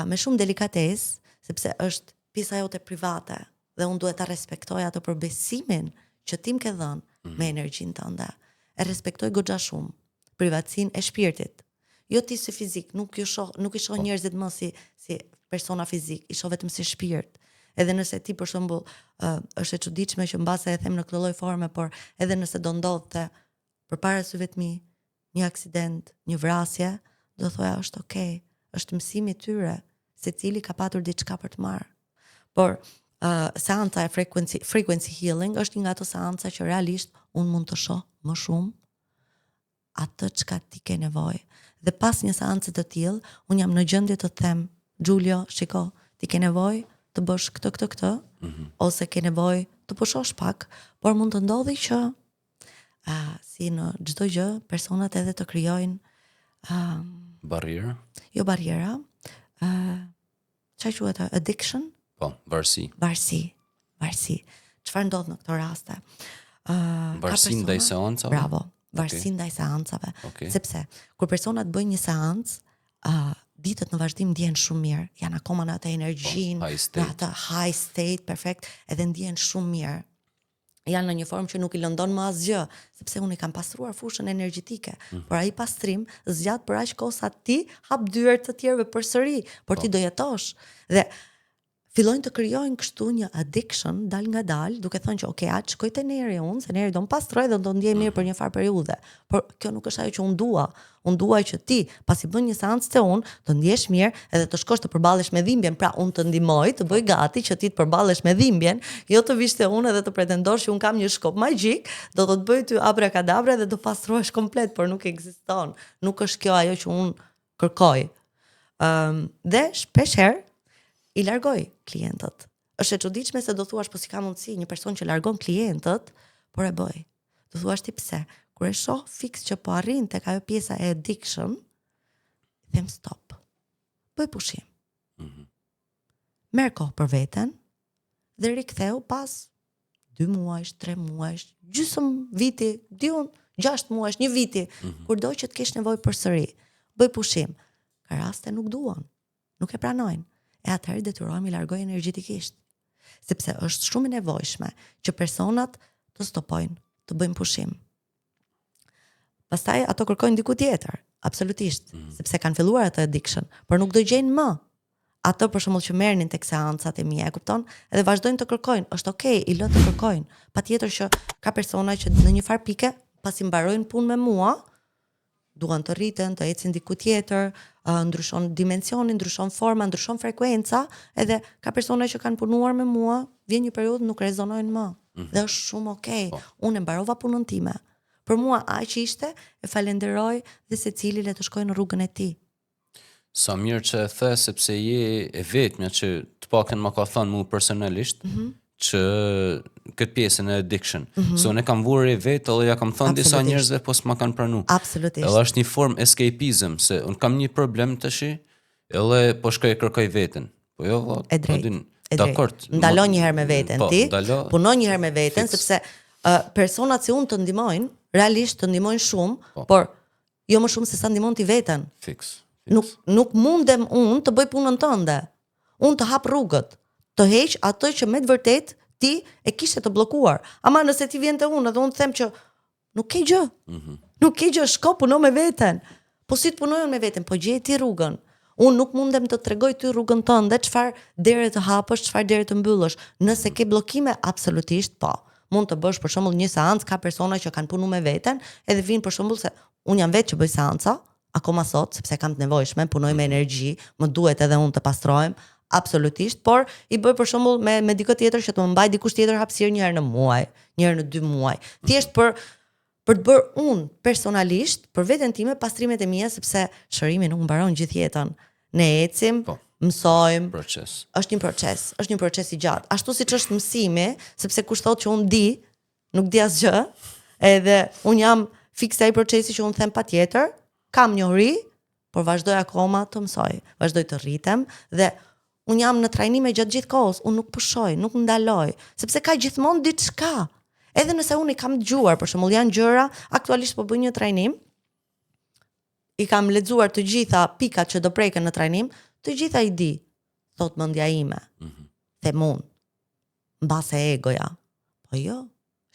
me shumë delikatesë, sepse është pjesa jote private dhe unë duhet ta respektoj atë për besimin që ti më ke dhënë me energjinë tënde. E respektoj goxha shumë privatësinë e shpirtit. Jo ti si fizik, nuk i shoh njerëzit më si persona fizik, i shoh vetëm si shpirt. Edhe nëse ti për shembull është e çuditshme që mbase e them në këtë lloj forme, por edhe nëse do ndodhte përpara syve të mi një aksident, një vrasje, do thoja është okay, është mësimi i tyre, secili ka patur diçka për të marrë. Por seanca e frequency healing është një nga ato seanca që realisht unë mund të shoh më shumë atë çka ti ke nevojë. Dhe pas një seance të tillë, unë jam në gjendje të them, Giulio, shiko, ti ke nevojë të bësh këtë, ose ke nevojë të pushosh pak, por mund të ndodhi që si në çdo gjë, personat edhe të krijojnë barriera? Jo barriera, çfarë quhet addiction? Po, varësi. Varësi. Çfarë ndodh në këto raste? Varësi ndaj seancave? Bravo. Varësi ndaj seancave. Sepse kur personat bëjnë një seancë, ditët në vazhdim ndjehen shumë mirë, janë akoma në atë energjinë, në atë high state, perfekt, edhe ndjehen shumë mirë. Janë në një formë që nuk i lëndon më asgjë, sepse unë i kam pastruar fushën energjetike, por ai pastrim zgjat për aq kohë sa ti hap dyert të tjerëve përsëri, por ti do jetosh. Dhe fillojnë të krijojnë kështu një addiction dal nga dal, duke thënë që okay, atë shkoj te Neri unë, se Neri do më pastroj dhe do ndjej mirë për një farë periudhe. Por kjo nuk është ajo që unë dua. Unë dua që ti, pasi bën një seancë te unë, të ndjesh mirë edhe të shkosh të përballesh me dhimbjen. Pra unë të ndihmoj, të bëj gati që ti të përballesh me dhimbjen, jo të vish te unë edhe të pretendosh që unë kam një shkop magjik, do të bëj ty abrakadabra dhe do pastrohesh komplet, por nuk ekziston. Nuk është kjo ajo që unë kërkoj. Dhe shpeshherë i largoj klientët. Është e çuditshme se do thuash po si ka mundësi një person që largon klientët, por e bëj. Do thuash ti pse? Kur e shoh fiks që po arrin tek ajo pjesa e addiction, them stop. Bëj pushim. Merr kohë për veten dhe riktheu pas 2 muajsh, 3 muajsh, gjysmë viti, 6 muajsh, 1 viti, kurdo që të kesh nevojë përsëri. Bëj pushim. Ka raste nuk duan, nuk e pranojnë. E atëherë detyrohemi largoj energjetikisht. Sepse është shumë e nevojshme që personat të stopojnë, të bëjnë pushim. Pastaj ato kërkojnë diku tjetër, absolutisht, sepse kanë filluar atë addiction, por nuk do gjejnë më ato për shembull që merrnin tek seancat e mia, e kupton? Edhe vazhdojnë të kërkojnë. Është okay, i lë të kërkojnë. Patjetër që ka persona që në një farë pike, pasi mbarojnë punë me mua, duan të rriten, të ecin diku tjetër, ndryshon dimensionin, ndryshon forma, ndryshon frekuenca, edhe ka persona që kanë punuar me mua, vjen një periudhë nuk rezonojnë më. Dhe është shumë okay. Unë e mbarova punën time. Për mua aq ishte, e falenderoj dhe secili le të shkojë në rrugën e tij. Sa mirë që e the, sepse je e vetmja që të paktën më ka thënë mua personalisht, që këtë pjesën e addiction. Se unë e kam vurë vetë, edhe ja kam thënë disa njerëzve, po s'ma kanë pranu. Absolutisht. Edhe është një formë escapism, se unë kam një problem tash, edhe po shkoj kërkoj veten. Po jo, e drejt. Dakor. Ndalo një herë me veten ti, puno një herë me veten, sepse personat si unë të ndihmojnë, realisht të ndihmojnë shumë, por jo më shumë se sa ndihmon ti veten. Fix. Nuk mundem unë të bëj punën tënde. Unë të hap rrugët, të heq atë që me të vërtet ti e kishe të bllokuar. Ama nëse ti vjen te unë dhe unë them që nuk ke gjë. Nuk ke gjë, shko puno me veten. Po si të punojnë me veten, po gjej ti rrugën. Unë nuk mundem të tregoj ty rrugën tënde, çfarë dere të hapësh, çfarë dere të mbyllësh. Nëse ke bllokime, absolutisht po. Mund të bësh për shembull një seancë, ka persona që kanë punuar me veten, edhe vinë për shembull se unë jam vetë që bëj seanca, akoma sot, sepse kam të nevojshme, punoj me energji, më duhet edhe unë të pastrohem. Absolutisht, por i bëj për shembull me dikë tjetër që të më mbaj dikush tjetër hapësirë një herë në muaj, një herë në 2 muaj. Thjesht për të bërë unë personalisht për veten time pastrimet e mia, sepse shërimi nuk mbaron gjithë jetën. Ne ecim, mësojmë. Proces. Është një proces i gjatë. Ashtu siç është mësimi, sepse kush thotë që unë di, nuk di asgjë, edhe unë jam fikse ai procesi që unë them patjetër, kam njohuri, por vazhdoj akoma të mësoj, vazhdoj të rritem dhe unë jam në trajnime gjatë gjithë kohës, unë nuk pushoj, nuk ndaloj, sepse ka gjithmonë diçka. Edhe nëse unë i kam dëgjuar, për shembull janë gjëra, aktualisht po bëj një trajnim, i kam lexuar të gjitha pikat që do preken në trajnim, të gjitha i di, thot mendja ime. Them unë, mbase egoja. Po jo,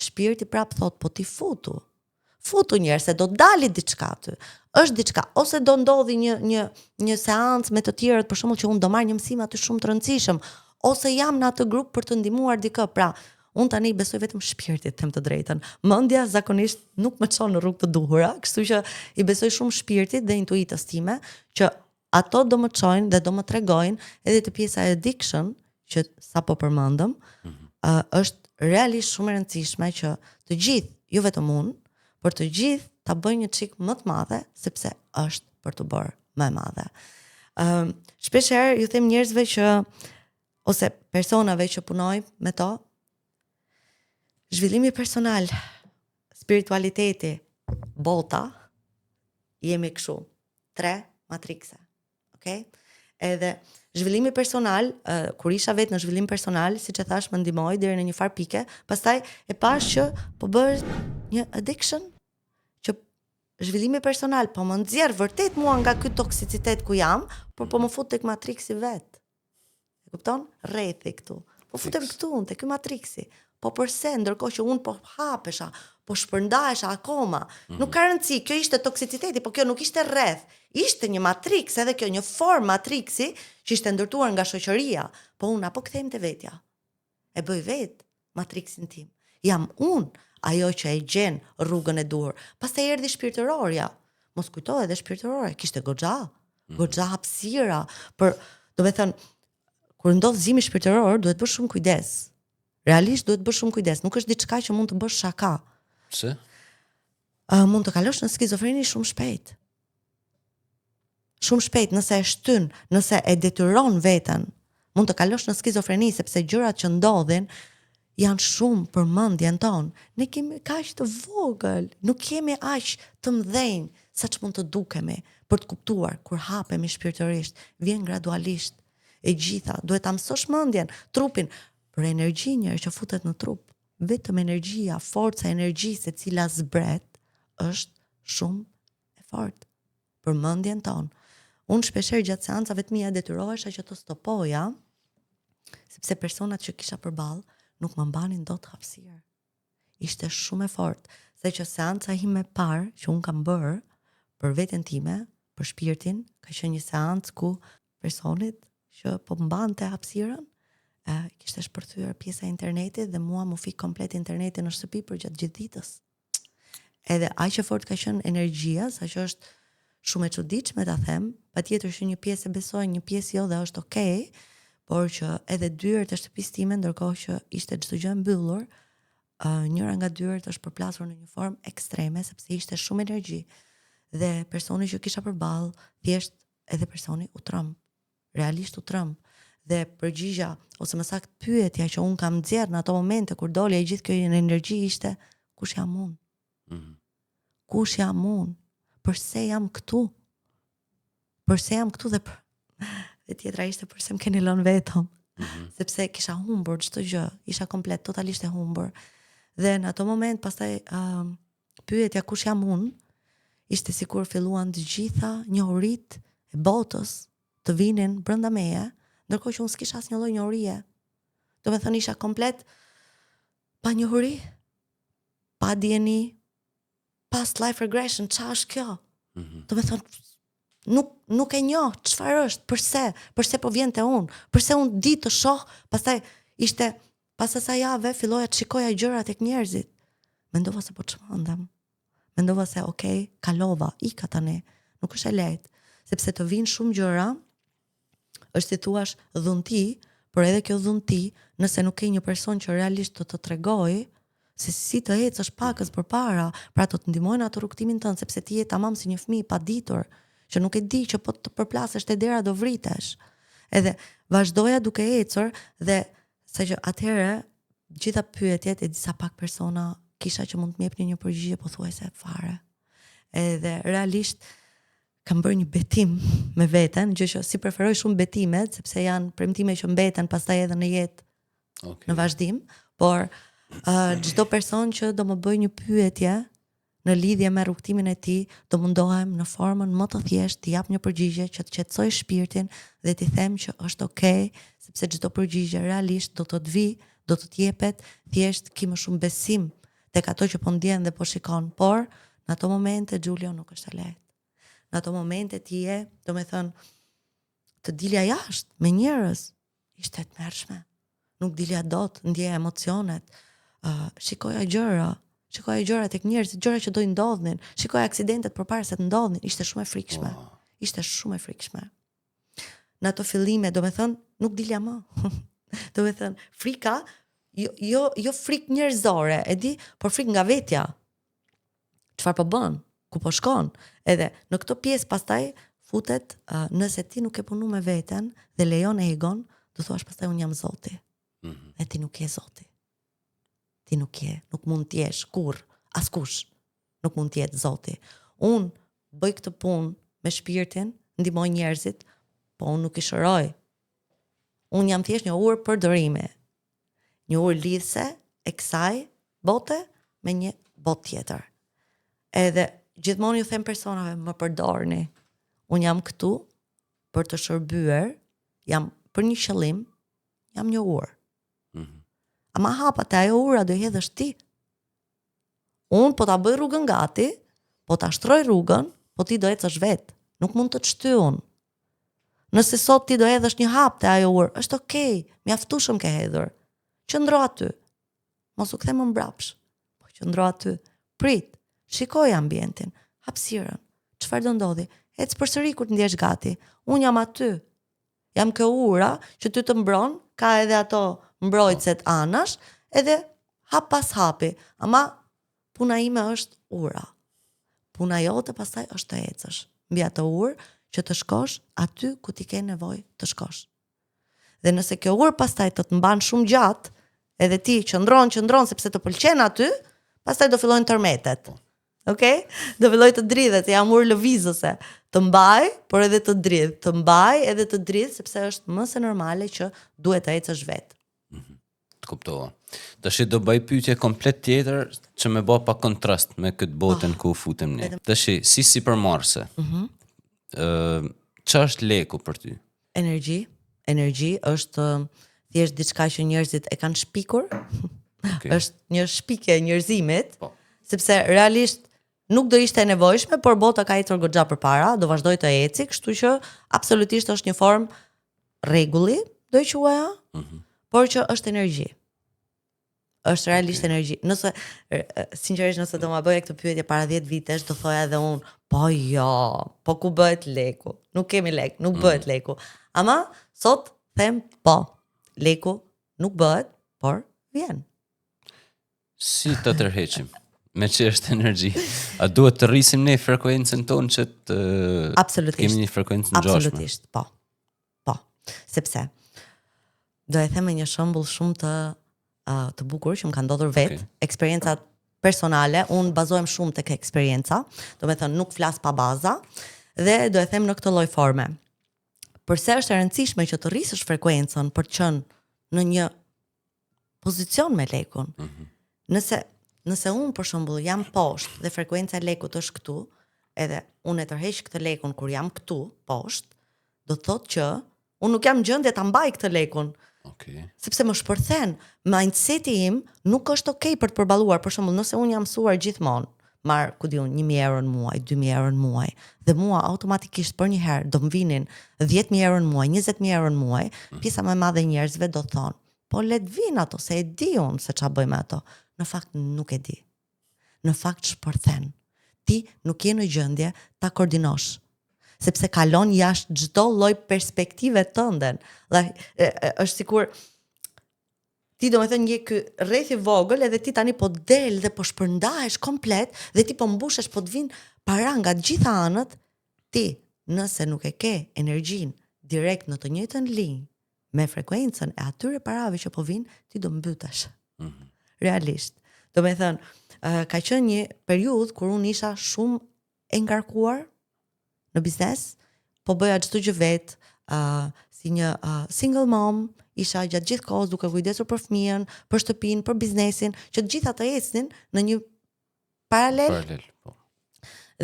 shpirti prap thot, po ti futu njerë, se do dali diçka aty. Është diçka, ose do ndodhi një seancë me të tjerët, për shembull që unë do marr një mësim aty shumë të rëndësishëm, ose jam në atë grup për të ndihmuar dikë. Pra, unë tani besoj vetëm shpirtit, them të drejtën. Mendja zakonisht nuk më çon në rrugë të duhura, kështu që i besoj shumë shpirtit dhe intuitës time që ato do më çojnë dhe do më tregojnë edhe të pjesa e addiction që sapo përmendëm, është realisht shumë e rëndësishme që të gjithë, jo vetëm unë, por të gjithë ta bëj një çik më të madhe sepse është për të bërë më e madhe. Shpesh herë ju them njerëzve që ose personave që punoj me to, zhvillimi personal, spiritualiteti, bota, jemi kështu, 3 matrikse. Okay? Edhe zhvillimi personal, kur isha vetë në zhvillim personal, siç e thash, më ndihmoi deri në një farë pike, pastaj e pash që po bëhet një addiction, që zhvillimi personal po më nxjerr vërtet mua nga ky toksicitet ku jam, por po më fut tek matriksi vet. E kupton? Rrethi këtu. Po futem këtu te ky matriksi. Po përse ndërkohë që un po hapesha, po shpërndahesha akoma. Nuk ka rëndësi, kjo ishte toksiciteti, po kjo nuk ishte rreth. Ishte një matriks, edhe kjo një formë matriksi që ishte ndërtuar nga shoqëria, po un apo kthehem te vetja. E bëj vet matriksin tim. Jam un ajo që e gjen rrugën e dur. Pastaj erdhi shpirtërorja. Mos kujto edhe shpirtërorja, kishte goxha hapësira për, do të thënë, kur ndodh zimi shpirtëror, duhet bësh shumë kujdes. Realisht duhet bësh shumë kujdes, nuk është diçka që mund të bësh shaka. Pse? Mund të kalosh në skizofreni shumë shpejt. Shumë shpejt, nëse e shtyn, nëse e detyron veten, mund të kalosh në skizofreni sepse gjërat që ndodhin janë shumë për mendjen tonë. Ne kemi kaq të vogël, nuk kemi aq të mëdhenj saç mund të dukemi për të kuptuar kur hapemi shpirtërisht, vjen gradualisht. E gjitha, duhet ta mësosh mendjen, trupin, për energji njërë që futet në trup. Vetëm energjia, forca e energjisë e cila zbret është shumë e fortë për mendjen tonë. Unë shpeshherë gjatë seancave të mia detyrohesha që të stopoja, sepse personat që kisha përballë nuk më mbanin dot hapësirë. Ishte shumë e fortë, se që seanca ime e parë që unë kam bërë për veten time, për shpirtin, ka qenë një seancë ku personit që po mbante hapësirën, kishte shpërthyer pjesa e internetit dhe mua më fik komplet interneti në shtëpi për gjatë gjithë ditës. Edhe aq e fortë ka qenë energjia, saqë është shumë e çuditshme ta them, patjetër që një pjesë e besoj, një pjesë jo dhe është okay, por që edhe dyert e shtëpisë time, ndërkohë që ishte çdo gjë e mbyllur, njëra nga dyert është përplasur në një formë ekstreme sepse ishte shumë energji. Dhe personi që kisha përballë, thjesht edhe personi u tremb. Realisht u tremb. Dhe përgjigja ose më saktë pyetja që un kam nxjerr në ato momente kur doli e gjithë kjo energji ishte kush jam unë? Kush jam unë? Përse jam këtu? Përse jam këtu dhe tjetra ishte përse më keni lënë vetëm? Sepse kisha humbur çdo gjë, isha komplet totalisht e humbur. Dhe në ato moment pastaj pyetja kush jam unë ishte sikur filluan të gjitha njohuritë e botës të vinin brenda meje. Ndërkohë që unë s'kisha asnjë lloj njohurie. Do të thënë isha komplet pa njohuri, pa dieni, past life regression, ç'a është kjo? Do të thënë nuk e njoh çfarë është, përse po vjen te unë, përse unë di të shoh, pastaj ishte pas asaj jave filloja të shikoja gjëra tek njerëzit. Mendova se po çmendem. Mendova se okay, kalova, ika tani, nuk është e lehtë, sepse të vinë shumë gjëra. Është si thuash dhunti, por edhe kjo dhunti, nëse nuk ke një person që realisht të tregojë se si të ecësh pakës përpara, pra të ndihmojnë atë rrugtimin tënd, sepse ti je tamam si një fëmijë i paditur, që nuk e di që po të përplasesh te dera do vritesh. Edhe vazhdoja duke ecur dhe saqë atëherë gjitha pyetjet e disa pak persona kisha që mund të më jepnin një përgjigje pothuajse fare. Edhe realisht kam bërë një betim me veten, gjë që si preferoj shumë betimet, sepse janë premtime që mbeten pastaj edhe në jetë në vazhdim, por çdo person që do më bëj një pyetje në lidhje me rrugtimin e tij, do mundohem në formën më të thjeshtë të jap një përgjigje që të qetësoj shpirtin dhe t'i them që është okay, sepse çdo përgjigje realisht do të vi, do të jepet thjesht ki më shumë besim tek ato që po ndjen dhe po shikon, por në ato momente Giulio nuk është e lehtë. Në ato momente ti je, do me thënë, të dilja jashtë me njerëz, ishte të mërshme. Nuk dilja dot, ndjeja emocionet, shikoja gjëra tek njerëzit, gjëra që do i ndodhin, shikoja aksidentet përpara se të ndodhin, ishte shumë e frikshme. Ishte shumë e frikshme. Në ato fillime, do me thënë, nuk dilja më. Do me thënë, frika, jo frikë njerëzore, e di, por frikë nga vetja. Çfarë po bën? ku po shkon. Edhe në këtë pjesë pastaj futet nëse ti nuk e punu me veten dhe lejon egon, do thuash pastaj unë jam Zoti. E ti nuk je Zoti. Ti nuk mund t'jesh kurr, askush nuk mund t'jetë Zoti. Unë bëj këtë punë me shpirtin, ndihmoj njerëzit, po unë nuk i shëroj. Unë jam thjesht një urë përdorimi. Një urë lidhse e kësaj bote me një botë tjetër. Edhe gjithmonë ju them personave, më përdorni. Unë jam këtu për të shërbyer, jam për një qëllim, jam një urë. Ama hapat e ajo ura do i hedhësh ti. Unë po ta bëj rrugën gati, po ta shtroj rrugën, po ti do ecësh vetë. Nuk mund të shty unë. Nëse sot ti do hedhësh një hap te ajo urë, është okej, mjaftueshëm ke hedhur. Qëndro aty. Mos u kthe më mbrapsh. Po qëndro aty. Prit, shikoj ambientin, hapësirën. Çfarë do ndodhi? Ec përsëri kur të ndjesh gati. Unë jam aty. Jam kjo ura që ty të mbron, ka edhe ato mbrojtëset anash, edhe hap pas hapi. Ama puna ime është ura. Puna jote pastaj është të ecësh mbi atë urë që të shkosh aty ku ti ke nevojë të shkosh. Dhe nëse kjo urë pastaj të mban shumë gjatë, edhe ti qëndron sepse të pëlqen aty, pastaj do fillojnë tërmetet. Okej? Do filloj të dridhet, jam urë lëvizëse. Të mbaj, por edhe të dridh. Të mbaj edhe të dridh, sepse është më se normale që duhet të ecësh vetë. Të kuptova. Tash do bëj pyetje komplet tjetër që më bë pa kontrast me këtë botën ku futem ne. Tash si sipërmarrëse. Ç'është është leku për ty? Energji është thjesht diçka që njerëzit e kanë shpikur. Okay. Është një shpikje e njerëzimit, Po. sepse realisht nuk do ishte e nevojshme, por bota ka ecur goxha përpara, do vazhdoj të eci, kështu që absolutisht është një formë rregulli, do i quaja, por që është energji. Është realisht energji. Nëse sinqerisht nëse do ma bëja këtë pyetje para 10 vitesh, do thoja edhe unë, po jo, po ku bëhet leku? Nuk kemi lek, nuk bëhet leku. Ama sot them po, leku nuk bëhet, por vjen. Si të tërheqim? Me që është energji. A duhet të rrisim ne frekuencën tonë që të kemi një frekuencë në gjashme? Absolutisht, po. Po. Sepse do e them me një shembull shumë të bukur që më ka ndodhur vetë, eksperiencat personale, unë bazohem shumë tek eksperienca, do me thënë nuk flas pa baza, dhe do e them në këtë lloj forme. Përse është e rëndësishme që të rrisësh frekuencën për të qenë në një pozicion me lekun. Nëse unë për shembull jam poshtë dhe frekuenca e lekut është këtu, edhe unë e tërheq këtë lekun kur jam këtu poshtë, do të thotë që unë nuk jam në gjendje ta mbaj këtë lekun. Okay. Sepse më shpërthen, mindseti im nuk është okay për të përballuar. Për shembull, nëse unë jam mësuar gjithmonë, marr, ku di unë, 1.000 euro në muaj, 2.000 euro në muaj, dhe mua automatikisht për një herë do më vinin 10.000 euro në muaj, 20.000 euro në muaj, pjesa më e madhe e njerëzve do thonë, po le të vinë ato, se e di unë se ç'a bëj me ato. Në fakt nuk e di. Në fakt shpërthen. Ti nuk je në gjendje ta koordinosh. Sepse kalon jashtë çdo lloj perspektive tënden. Është sikur ti do me thënë një ky rreth i vogël edhe ti tani po del dhe po shpërndahesh komplet dhe ti po mbushesh, po të vinë para nga të gjitha anët, ti nëse nuk e ke energjinë direkt në të njëjtën linjë me frekuencën e atyre parave që po vinë, ti do mbytesh. Realisht. Do me thënë, ka qenë një periudhë kur unë isha shumë e ngarkuar në biznes, po bëja çdo gjë vetë, si një single mom, isha gjatë gjithë kohës duke kujdesur për fëmijën, për shtëpinë, për biznesin, që të gjitha të ecnin në një paralel. Po.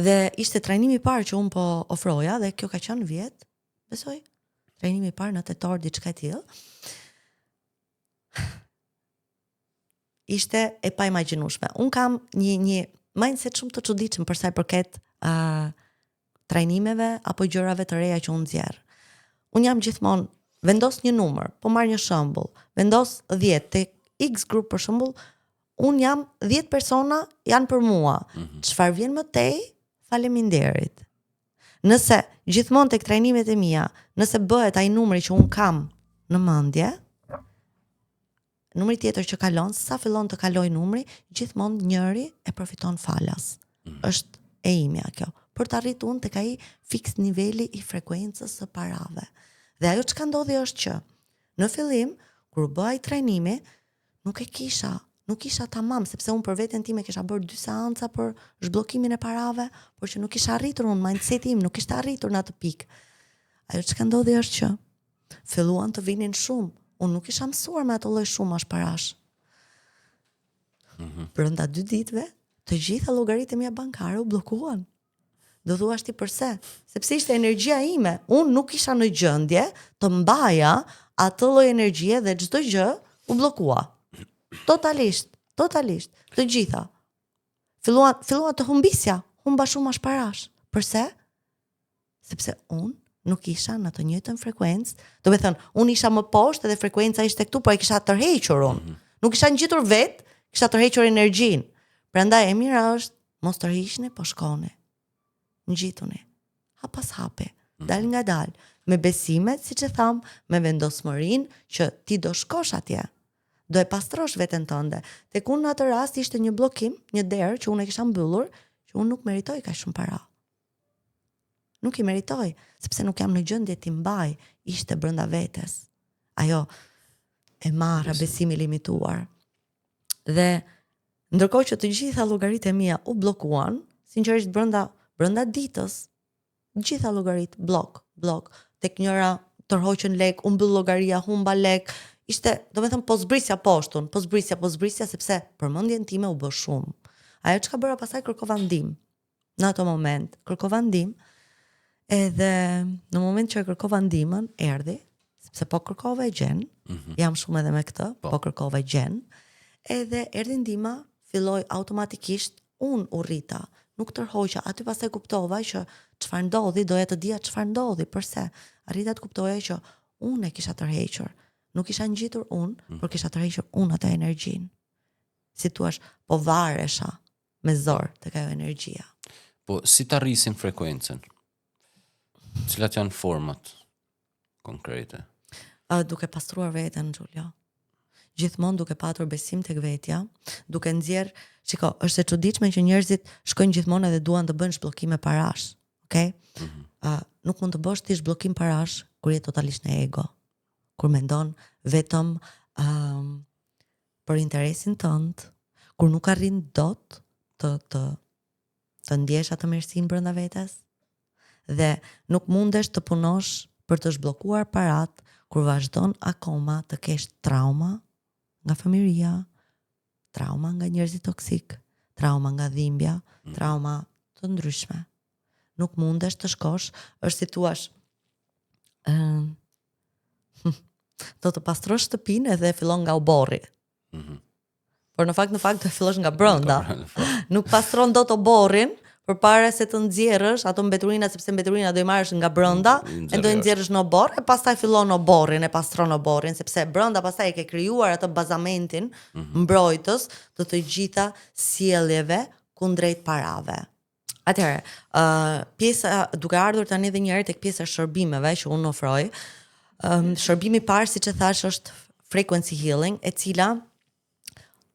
Dhe ishte trajnimi i parë që unë po ofroja, dhe kjo ka qenë vjet, besoj, trajnimi i parë në tetor diçka e tillë. Ishte e pa imagjinueshme. Unë kam një mindset shumë të çuditshëm për sa i përket trajnimeve apo gjërave të reja që unë nxjerr. Unë jam gjithmonë vendos një numër, po marr një shembull, vendos 10 tek X grup për shembull, unë jam 10 persona janë për mua. Çfarë vjen më tej, faleminderit. Nëse gjithmonë tek trajnimet e mia, nëse bëhet ai numri që unë kam në mendje, numri tjetër që kalon, sa fillon të kaloj numri, gjithmonë njëri e përfiton falas. Është e imja kjo, për të arritur unë tek ai fiks niveli i frekuencës së parave. Dhe ajo çka ndodhi është që në fillim kur bëj trajnimi, nuk kisha tamam, sepse unë për veten time kisha bërë 2 seanca për zhbllokimin e parave, por që nuk kisha arritur unë, mindseti im nuk kishte arritur në atë pikë. Ajo çka ndodhi është që filluan të vinin shumë. Unë nuk isha mësuar me ato lloj shumash parash. Brenda 2 ditëve, të gjitha llogaritë mia bankare u bllokuan. Do thuash ti pse? Sepse ishte energjia ime. Unë nuk isha në gjendje të mbaja atë lloj energjie dhe çdo gjë u bllokua. Totalisht. Të gjitha. Filluan të humbisja, humba shumash parash. Pse? Sepse unë nuk isha në të njëjtën frekuencë, do të thënë, unë isha më poshtë dhe frekuenca ishte këtu, por e kisha tërhequr unë. Nuk isha ngjitur vetë, kisha tërhequr energjinë. Prandaj e mira është mos tërhiqni, po shkoni. Ngjituni. Hap pas hape, dal nga dal, me besimet, siç e tham, me vendosmërinë që ti do shkosh atje. Do e pastrosh veten tënde. Tek unë në atë rast ishte një bllokim, një derë që unë e kisha mbyllur, që unë nuk meritoj kaq shumë para. Nuk i meritoj, sepse nuk jam në gjendje ti mbaj, ishte brenda vetes. Ajo e marra besimi limituar. Dhe ndërkohë që të gjitha llogaritë e mia u bllokuan, sinqerisht brenda ditës, gjitha llogaritë blok. Tek njëra tërhoqën lek, u mbyll llogaria, humba lek. Ishte, do të thënë, po zbrisja poshtun, po zbrisja sepse përmendjen time u bë shumë. Ajo çka bëra pastaj kërkova ndihmë. Në ato moment kërkova ndihmë. Edhe në moment që kërkova ndihmën, erdhi, sepse po kërkova e gjen, jam shumë edhe me këtë, po kërkova e gjen, edhe erdhi ndihma, filloi automatikisht, unë u rrita, nuk tërhoqa, aty pastaj kuptova që çfarë ndodhi, doja të dija çfarë ndodhi, përse arrita të kuptoja që unë e kisha tërhequr, nuk isha ngjitur unë, por kisha tërhequr unë atë energjinë. Si thua, po varesha me zor tek ajo energjia. Po si ta rrisin frekuencën? Cilat janë format konkrete? Duke pastruar veten, Giulio. Gjithmonë duke patur besim tek vetja, duke nxjerr, shiko, është e çuditshme që njerëzit shkojnë gjithmonë edhe duan të bëjnë zhbllokime parash, okay? Nuk mund të bësh ti zhbllokim parash kur je totalisht në ego, kur mendon vetëm për interesin tënd, kur nuk arrin dot të ndjesh atë mirësinë brenda vetes. Dhe nuk mundesh të punosh për të zhbllokuar parat kur vazhdon akoma të kesh trauma nga fëmijëria, trauma nga njerëzit toksik, trauma nga dhimbja, trauma të ndryshme. Nuk mundesh të shkosh, është si thua, do të pastrosh shtëpinë edhe fillon nga oborri. Por në fakt do fillosh nga brenda. Nuk pastron dot oborrin, përpara se të nxjerrësh ato mbeturina, sepse mbeturina do i marrësh nga brenda, e do i nxjerrësh në oborr, e pastaj fillon oborrin, e pastron oborrin, sepse brenda pastaj e ke krijuar atë bazamentin mbrojtës të gjitha sjelljeve kundrejt parave. Atëherë, pjesa, duke ardhur tani edhe një herë tek pjesa e shërbimeve që unë ofroj, shërbimi i parë, siç e thash, është frequency healing, e cila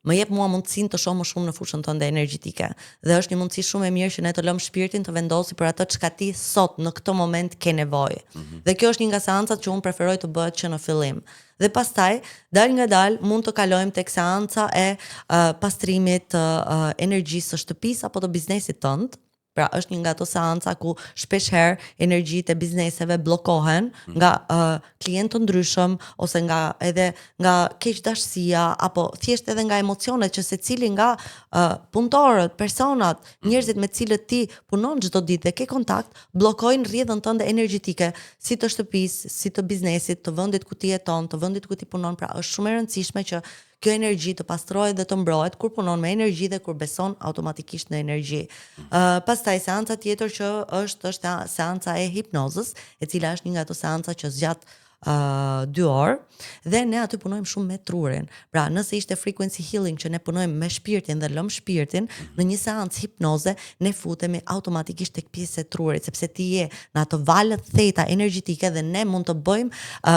më jep mua mundësinë të shoh më shumë në fushën tënde energjetike. Dhe është një mundësi shumë e mirë që ne të lëmë shpirtin të vendosi për atë çka ti sot në këtë moment ke nevojë. Dhe kjo është një nga seancat që unë preferoj të bëhet që në fillim. Dhe pastaj, dal nga dal, mund të kalojmë tek seanca e pastrimit të energjisë së shtëpisë apo të biznesit tënd. Pra është një nga ato seanca ku shpesh herë energjitë e bizneseve bllokohen nga klientë të ndryshëm ose nga keqdashësia apo thjesht edhe nga emocionet që secili nga punëtorët, personat, njerëzit me të cilët ti punon çdo ditë dhe ke kontakt, bllokojnë rrjedhën tënde energjetike, si të shtëpisë, si të biznesit, të vendit ku ti jeton, të vendit ku ti punon. Pra është shumë e rëndësishme që kjo energji të pastrohet dhe të mbrohet kur punon me energji dhe kur beson automatikisht në energji. Pastaj seanca tjetër që është seanca e hipnozës, e cila është një nga ato seanca që zgjat 2 orë dhe ne aty punojmë shumë me trurin. Pra, nëse ishte frequency healing që ne punojmë me shpirtin dhe lëm shpirtin, në një seancë hipnoze ne futemi automatikisht tek pjesë e trurit, sepse ti je në ato valët theta energjetike dhe ne mund të bëjmë,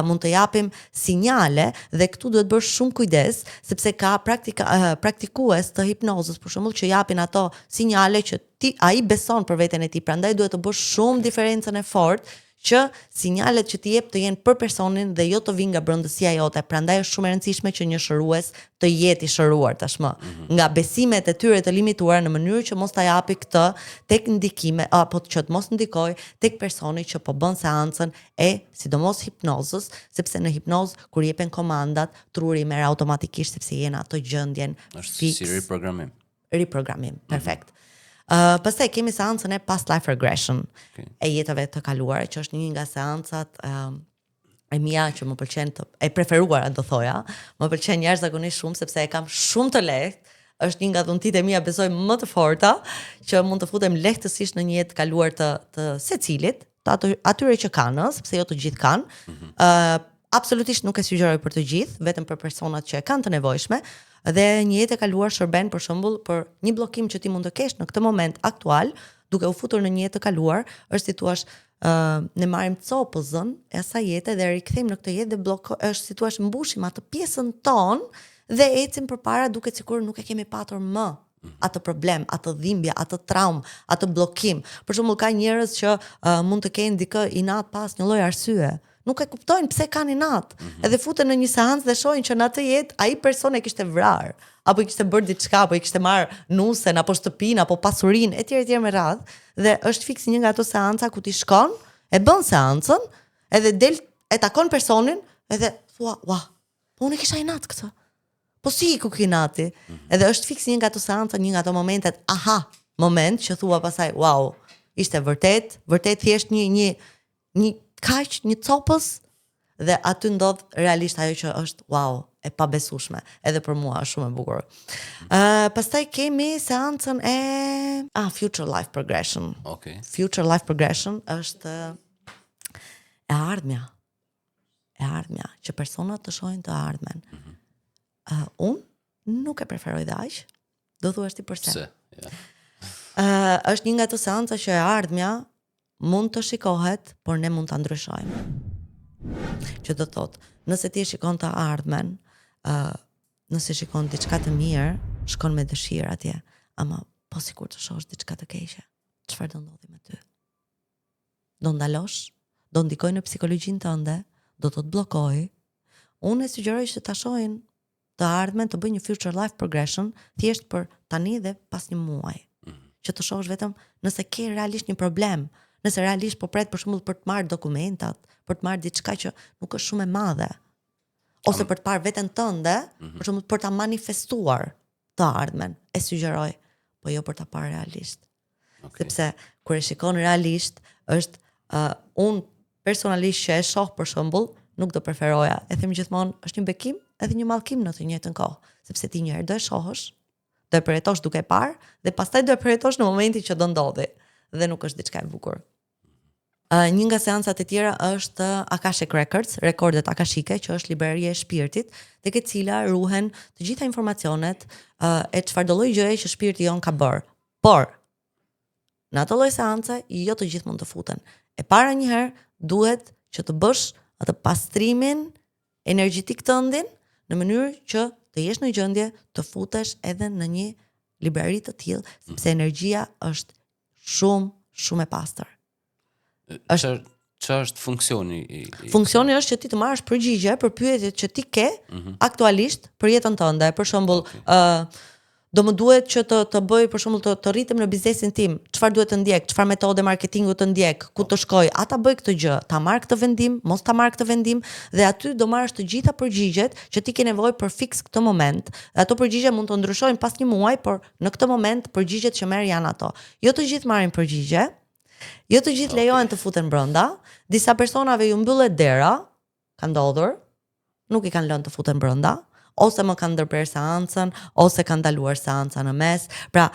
mund të japim sinjale dhe këtu duhet bësh shumë kujdes, sepse ka praktikues të hipnozës për shembull që japin ato sinjale që ai beson për veten e tij, prandaj duhet të bësh shumë diferencën e fortë që sinjalet që ti jep të jenë për personin dhe jo të vinë nga brendësia jote. Prandaj është shumë e rëndësishme që një shërues të jetë i shëruar tashmë. Nga besimet e tyre të limituara në mënyrë që mos ta japi këtë tek ndikime apo që të mos ndikoj tek personi që po bën seancën e sidomos hipnozës, sepse në hipnozë kur jepen komandat, truri merr automatikisht sepse je në ato gjendjen Është si riprogramim. Riprogramim, perfekt. Pastaj kemi seancën e past life regression e jetëve të kaluara, që është një nga seancat e mia që më pëlqen e preferuara do thoja. Më pëlqen jashtëzakonisht shumë sepse e kam shumë të lehtë. Është një nga dhuntitë e mia besoj më të forta që mund të futem lehtësisht në një jetë kaluar të secilit, të atyre që kanë, sepse jo të gjithë kanë. Absolutisht nuk e sugjeroj për të gjithë, vetëm për personat që e kanë të nevojshme. Dhe një jetë e kaluar shërben për shembull për një bllokim që ti mund të kesh në këtë moment aktual, duke u futur në një jetë të kaluar, është si thua, ne marrim copëzën e asaj jete dhe rikthejmë në këtë jetë dhe është si thua mbushim atë pjesën tonë dhe ecim përpara duke sikur nuk e kemi patur më atë problem, atë dhimbje, atë traumë, atë bllokim. Për shembull ka njerëz që mund të kenë dikë inat pas një lloj arsye. Nuk e kuptojnë pse kanë inat. Edhe futen në një seancë dhe shohin që në atë jetë ai person e kishte vrarë, apo i kishte bërë diçka, apo i kishte marrë nusen apo shtëpinë apo pasurinë etj me radhë, dhe është fiks një nga ato seanca ku ti shkon, e bën seancën, edhe del e takon personin, edhe thua, "Ua, po unë kisha inat këtë." Po si ku kinati? Edhe është fiks një nga ato seanca, një nga ato momentet, moment që thua pasaj, "Wow, ishte vërtet thjesht një kaq një copës", dhe aty ndodh realisht ajo që është wow, e pabesueshme. Edhe për mua është shumë e bukur. Pastaj kemi seancën e future life progression. Okay. Future life progression është e ardhmja. E ardhmja, që personat të shohin të ardhmen. Unë nuk e preferoj dhe aq. Do thuash ti përse? Pse? Është një nga ato seanca që e ardhmja mund të shikohet, por ne mund ta ndryshojmë. Që do thotë, nëse ti shikon të ardhmen, nëse shikon diçka të mirë, shkon me dëshirë atje, ama po sikur të shohësh diçka të keqe, çfarë do ndodhi me ty? Do ndalosh? Do ndikoj në psikologjinë tënde? Do të bllokoj? Unë e sugjeroj që ta shohin të ardhmen, të bëj një future life progression thjesht për tani dhe pas një muaji. Që të shohësh vetëm nëse ke realisht një problem, nëse realisht po pret për shembull për të marrë dokumentat, për të marrë diçka që nuk është shumë e madhe, ose për të parë veten tënde, për shembull për ta manifestuar të ardhmen, e sugjeroj, po jo për ta parë realisht. Okay. Sepse kur e shikon realisht, është unë personalisht që e shoh për shembull, nuk do preferoja. E them gjithmonë, është një bekim edhe një mallkim në të njëjtën kohë, sepse ti një herë do e shohësh, do e përjetosh duke e parë dhe pastaj do e përjetosh në momentin që do ndodhi dhe nuk është diçka e bukur. Një nga seancat e tjera është Akashic Records, rekordet akashike, që është libreria e shpirtit, tek e cila ruhen të gjitha informacionet e çfarëdo lloj gjëje që shpirti jon ka bërë. Por në ato lloj seance jo të gjithë mund të futen. E para një herë duhet që të bësh atë pastrimin energjetik tëndin në mënyrë që të jesh në gjendje të futesh edhe në një librari të tillë, sepse energjia është shumë e pastër. Çfarë është funksioni i Funksioni është që ti të marrësh përgjigje për pyetjet që ti ke aktualisht për jetën tënde. Për shembull, do më duhet që të bëj për shembull të rritem në biznesin tim, çfarë duhet të ndjek, çfarë metode marketingu të ndjek, ku të shkoj, a ta bëj këtë gjë, ta marr këtë vendim, mos ta marr këtë vendim, dhe aty do marrësh të gjitha përgjigjet që ti ke nevojë për fiks këtë moment. Ato përgjigje mund të ndryshojnë pas një muaji, por në këtë moment përgjigjet që merr janë ato. Jo të gjithë marrin përgjigje, jo të gjithë lejohen të futen brenda, disa personave ju mbyllet dera, ka ndodhur, nuk i kanë lënë të futen brenda, ose më kanë ndërprer seancën, ose kanë ndaluar seanca në mes. Pra,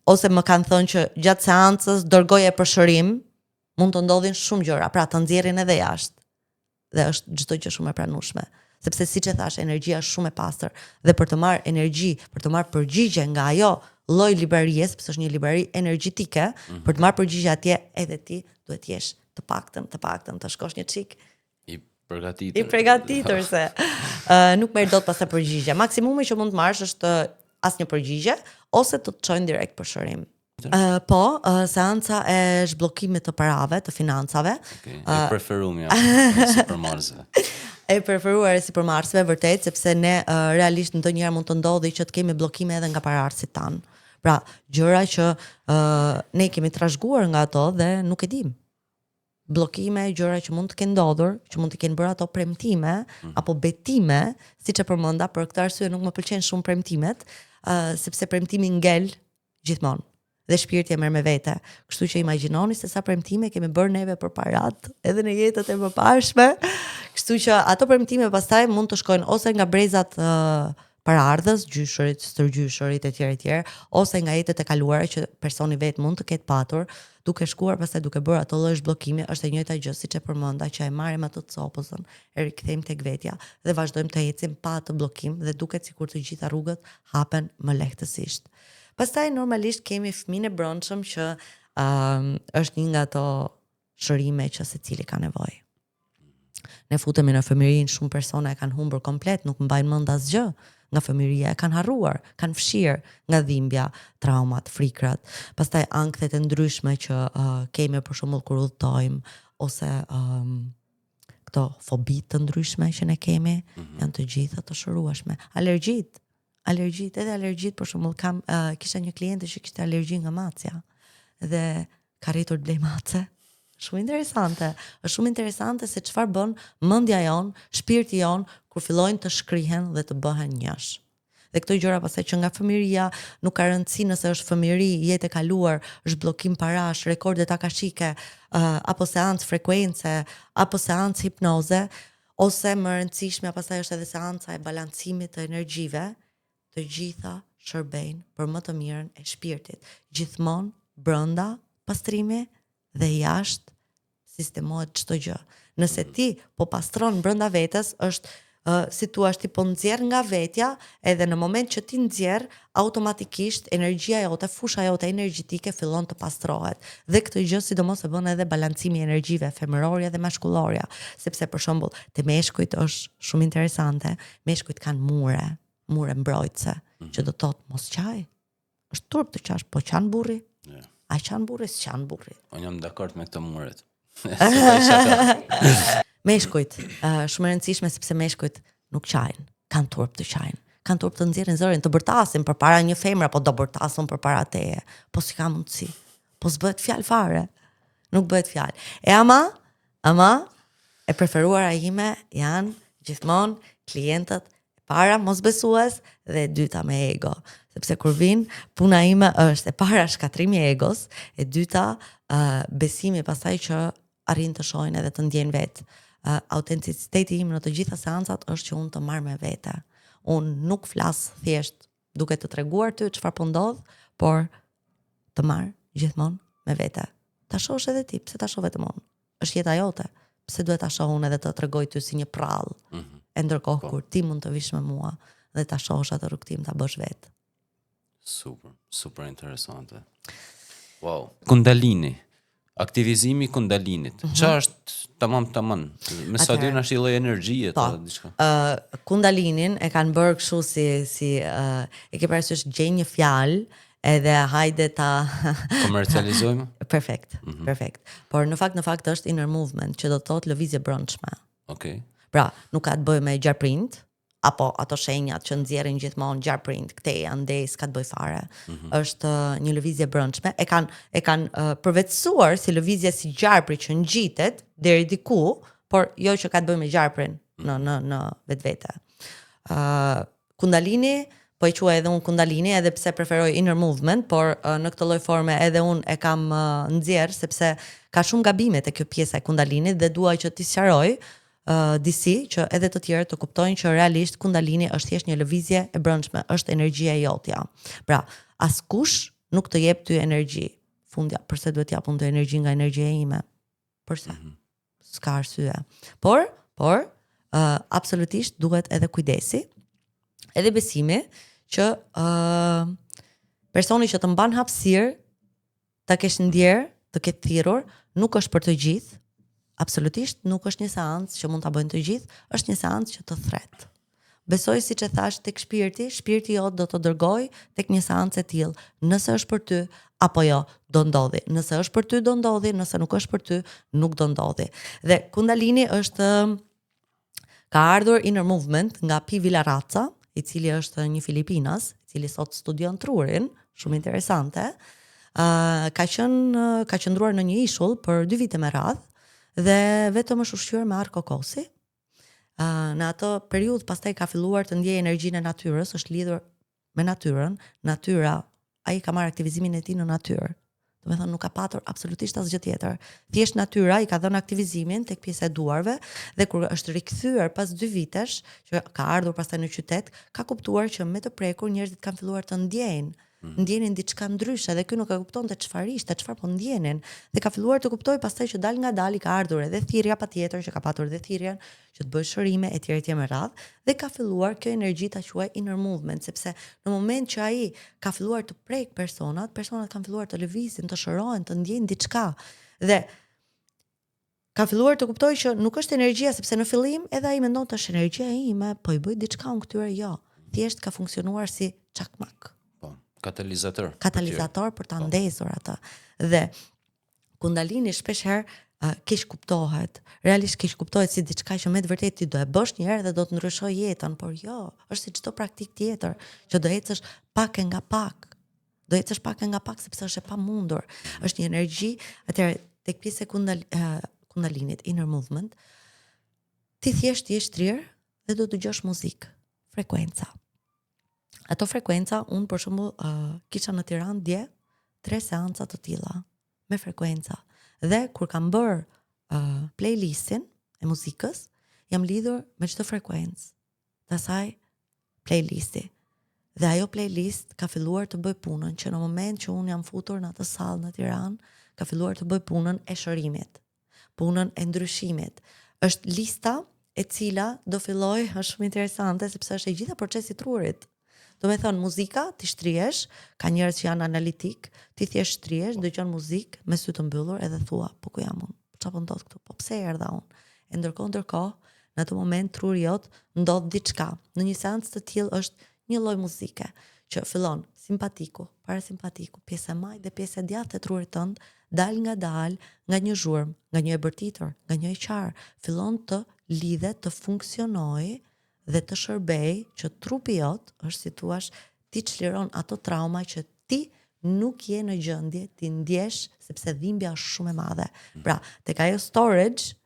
ose më kanë thënë që gjatë seancës dërgoje për shërim, mund të ndodhin shumë gjëra, pra të nxjerrin edhe jashtë. dhe është çdo gjë shumë e pranueshme. Sepse siç e thash, energjia është shumë e pastër dhe për të marrë energji, për të marrë përgjigje nga ajo lloj librarie, sepse është një librari energjetike, për të marrë përgjigje atje edhe ti duhet të jesh të paktën të shkosh një çik I përgatitur. se nuk merr dot pastaj përgjigje. Maksimumi që mund të marrësh është asnjë përgjigje ose të çojnë direkt për shërim. Seanca e zhbllokimit të parave, të financave. Okay. E preferuar si përmarrësve. E preferuar si përmarrësve vërtet, sepse ne realisht ndonjëherë mund të ndodhi që të kemi bllokime edhe nga pararësit tan. Pra, gjëra që ne kemi trashëguar nga ato dhe nuk e dim. Bllokime, gjëra që mund të kenë ndodhur, që mund të kenë bërë ato premtime apo betime, siç e përmenda, për këtë arsye nuk më pëlqejnë shumë premtimet, sepse premtimi ngel gjithmonë. Dhe shpirti e merr me vete. Kështu që imagjinoni se sa premtime kemi bërë neve për parat, edhe në jetët e mëparshme. Kështu që ato premtime pastaj mund të shkojnë ose nga brezat paraardhës, gjyshërit, stërgjyshërit etj, ose nga jetët e kaluara që personi vet mund të ketë patur, duke shkuar pastaj duke bërë ato lloj zhbllokimi, është e njëjta gjë siç e përmenda, që e marrim atë copëzën, e rikthejmë tek vetja dhe vazhdojmë të ecim pa atë bllokim dhe duket sikur të gjitha rrugët hapen më lehtësisht. Pastaj normalisht kemi fëmin e brendshëm që është një nga ato shërime që secili ka nevojë. Ne futemi në fëmijërinë, shumë persona e kanë humbur komplet, nuk mbajnë mend asgjë nga fëmijëria, e kanë harruar, kanë fshirë nga dhimbja, traumat, frikrat. Pastaj ankthet e ndryshme që kemi për shembull kur udhtojmë ose këto fobi të ndryshme që ne kemi, janë të gjitha të shërueshme. Alergjit, për shembull kisha një kliente që kishte alergji nga macja dhe ka rritur të blej mace. Shumë interesante. Është shumë interesante se çfarë bën mendja jon, shpirti jon kur fillojnë të shkrihen dhe të bëhen njësh. Dhe këto gjëra pastaj që nga fëmijëria nuk ka rëndësi nëse është fëmijëri, jetë e kaluar, zhbllokim parash, rekordet akashike, apo seancë frekuence, apo seancë hipnoze, ose më rëndësishme pastaj është edhe seanca e balancimit të energjive. Të gjitha shërbejnë për më të mirën e shpirtit. Gjithmonë brenda pastrimi dhe jashtë sistemohet çdo gjë. Nëse ti po pastron brenda vetes, është si thua, ti po nxjerr nga vetja, edhe në moment që ti nxjerr, automatikisht energjia jote, fusha jote energjetike fillon të pastrohet. Dhe këtë gjë sidomos e bën edhe balancimi i energjive femërorja dhe mashkullorja, sepse për shembull, te meshkujt është shumë interesante. Meshkujt kanë mure mbrojtëse, që do thotë mos qaj. Është turp të qash, po qan burri? Yeah. A qan burri, s'qan burri. Unë jam dakord me këtë muret. Meshkujt, shumë e rëndësishme sepse meshkujt nuk qajnë, kanë turp të qajnë. Kanë turp të nxjerrin zërin, të bërtasin përpara një femre, apo do bërtasun përpara teje. Po si ka mundësi. Po s'bëhet fjalë fare. Nuk bëhet fjalë. E ama e preferuara ime janë gjithmonë klientët para mosbesues dhe e dyta me ego, sepse kur vin, puna ime është e para shkatrimi i egos, e dyta besimi pastaj që arrin të shohin edhe të ndjen vet. Autenticiteti im në të gjitha seancat është që unë të marr me vete. Unë nuk flas thjesht duke të treguar ty çfarë po ndodh, por të marr gjithmonë me vete. Ta shohësh edhe ti, pse ta shoh vetëm unë? Është jeta jote. Pse duhet ta shoh unë edhe të tregoj ty si një prall? E ndërkohë kur ti mund të vish me mua dhe ta shohësh atë rrugtim, ta bësh vetë. Super interesante. Wow. Kundalini. Aktivizimi i kundalinit. Çfarë është tamam? Me sa diun është lloj energjie apo diçka? Kundalinin e kanë bërë kështu si e ke parasysh gjej një fjalë edhe hajde ta komercializojmë? Perfekt. Por në fakt është inner movement, që do të thotë lëvizje brendshme. Okej. Pra, nuk ka të bëjë me gjarprind, apo ato shenjat që nxjerrin gjithmonë gjarprind, këtej andej s'ka të bëjë fare. Është një lëvizje brendshme. E kanë përvetësuar si lëvizje si gjarpri që ngjitet deri diku, por jo që ka të bëjë me gjarprin në vetvete. Kundalini, po e quaj edhe unë kundalini, edhe pse preferoj inner movement, por në këtë lloj forme edhe unë e kam nxjerr sepse ka shumë gabime te kjo pjesa e kundalinit dhe dua që t'i sqaroj disi që edhe të tjerë të kuptojnë që realisht kundalini është thjesht një lëvizje e brendshme, është energjia jotja. Pra, askush nuk të jep ty energji. Fundja, përse duhet t'jap unë të energji nga energjia ime? Përse? S'ka arsye. Por Por, absolutisht duhet edhe kujdesi, edhe besimi që personi që të mban hapësirë ta kesh ndjerë, të ketë thirrur, nuk është për të gjithë. Absolutisht nuk është një seancë që mund ta bëjnë të gjithë, është një seancë që të thret. Besoj siç e thash tek shpirti jot do të dërgoj tek një seancë e tillë. Nëse është për ty apo jo, do ndodhi. Nëse është për ty do ndodhi, nëse nuk është për ty, nuk do ndodhi. Dhe Kundalini ka ardhur Inner Movement nga Pi Vilaraca, i cili është një Filipinas, i cili sot studion trurin, shumë interesante. Ka qëndruar në një ishull për 2 vite me radhë dhe vetëm është ushqyer me ark kokosi. Në atë periudhë pastaj ka filluar të ndjejë energjinë e natyrës, është lidhur me natyrën. Natyra, ai ka marrë aktivizimin e tij në natyrë. Do të thonë nuk ka patur absolutisht asgjë tjetër. Thjesht natyra i ka dhënë aktivizimin tek pjesa e duarve dhe kur është rikthyer pas 2 vitesh që ka ardhur pastaj në qytet, ka kuptuar që me të prekur njerëzit kanë filluar të ndjenin diçka ndryshe dhe ky nuk e kuptonte çfarë ishte, çfarë po ndjenin dhe ka filluar të kuptojë pastaj që dal nga dal i ka ardhur edhe thirrja patjetër që ka patur edhe thirrjen që të bëjë shërime etj me radhë dhe ka filluar kjo energji ta quaj Inner Movement sepse në moment që ai ka filluar të prek personat kanë filluar të lëvizin, të shërohen, të ndjejnë diçka dhe ka filluar të kuptojë që nuk është energjia sepse në fillim edhe ai mendonte është energjia ime, po i bëj diçka unë këtyre jo. Thjesht ka funksionuar si çakmak. Katalizator për ta ndezur atë. Dhe Kundalini shpesh herë keq kuptohet. Realisht keq kuptohet si diçka që me të vërtetë ti do e bësh një herë dhe do të ndryshoj jetën, por jo, është si çdo praktik tjetër, që do ecësh pak e nga pak. Do ecësh pak e nga pak sepse është e pamundur. Është një energji, atëherë tek pjesa e Kundalinit, Inner Movement, ti thjesht je shtrirë dhe do të dëgjosh muzikë, frekuenca. Ato frekuenca, unë për shembull kisha në Tiranë dje 3 seanca të tilla me frekuenca. Dhe kur kam bër playlistin e muzikës, jam lidhur me çdo frekuencë të asaj playlisti. Dhe ajo playlist ka filluar të bëj punën që në moment që unë jam futur në atë sallë në Tiranë, ka filluar të bëj punën e shërimit, punën e ndryshimit. Është lista e cila do filloj, është shumë interesante sepse është e gjitha procesi i trurit. Do me thonë, muzika, ti shtrihesh, ka njerëz që janë analitik, ti thjesht shtrihesh, dëgjon muzikë me sy të mbyllur edhe thua, po ku jam unë? Çfarë po ndodh këtu? Po pse erdha unë? E ndërkohë, në atë moment truri jot ndodh diçka. Në një seancë të tillë është një lloj muzike që fillon simpatiku, parasimpatiku, pjesa e majt dhe pjesa e djathtë e trurit tënd, dal nga një zhurmë, nga një e bërtitur, nga një e qarë, fillon të lidhet, të funksionojë dhe të shërbej që trupi jot është si thua ti çliron ato trauma që ti nuk je në gjendje ti ndjesh sepse dhimbja është shumë e madhe. Pra, tek ajo storage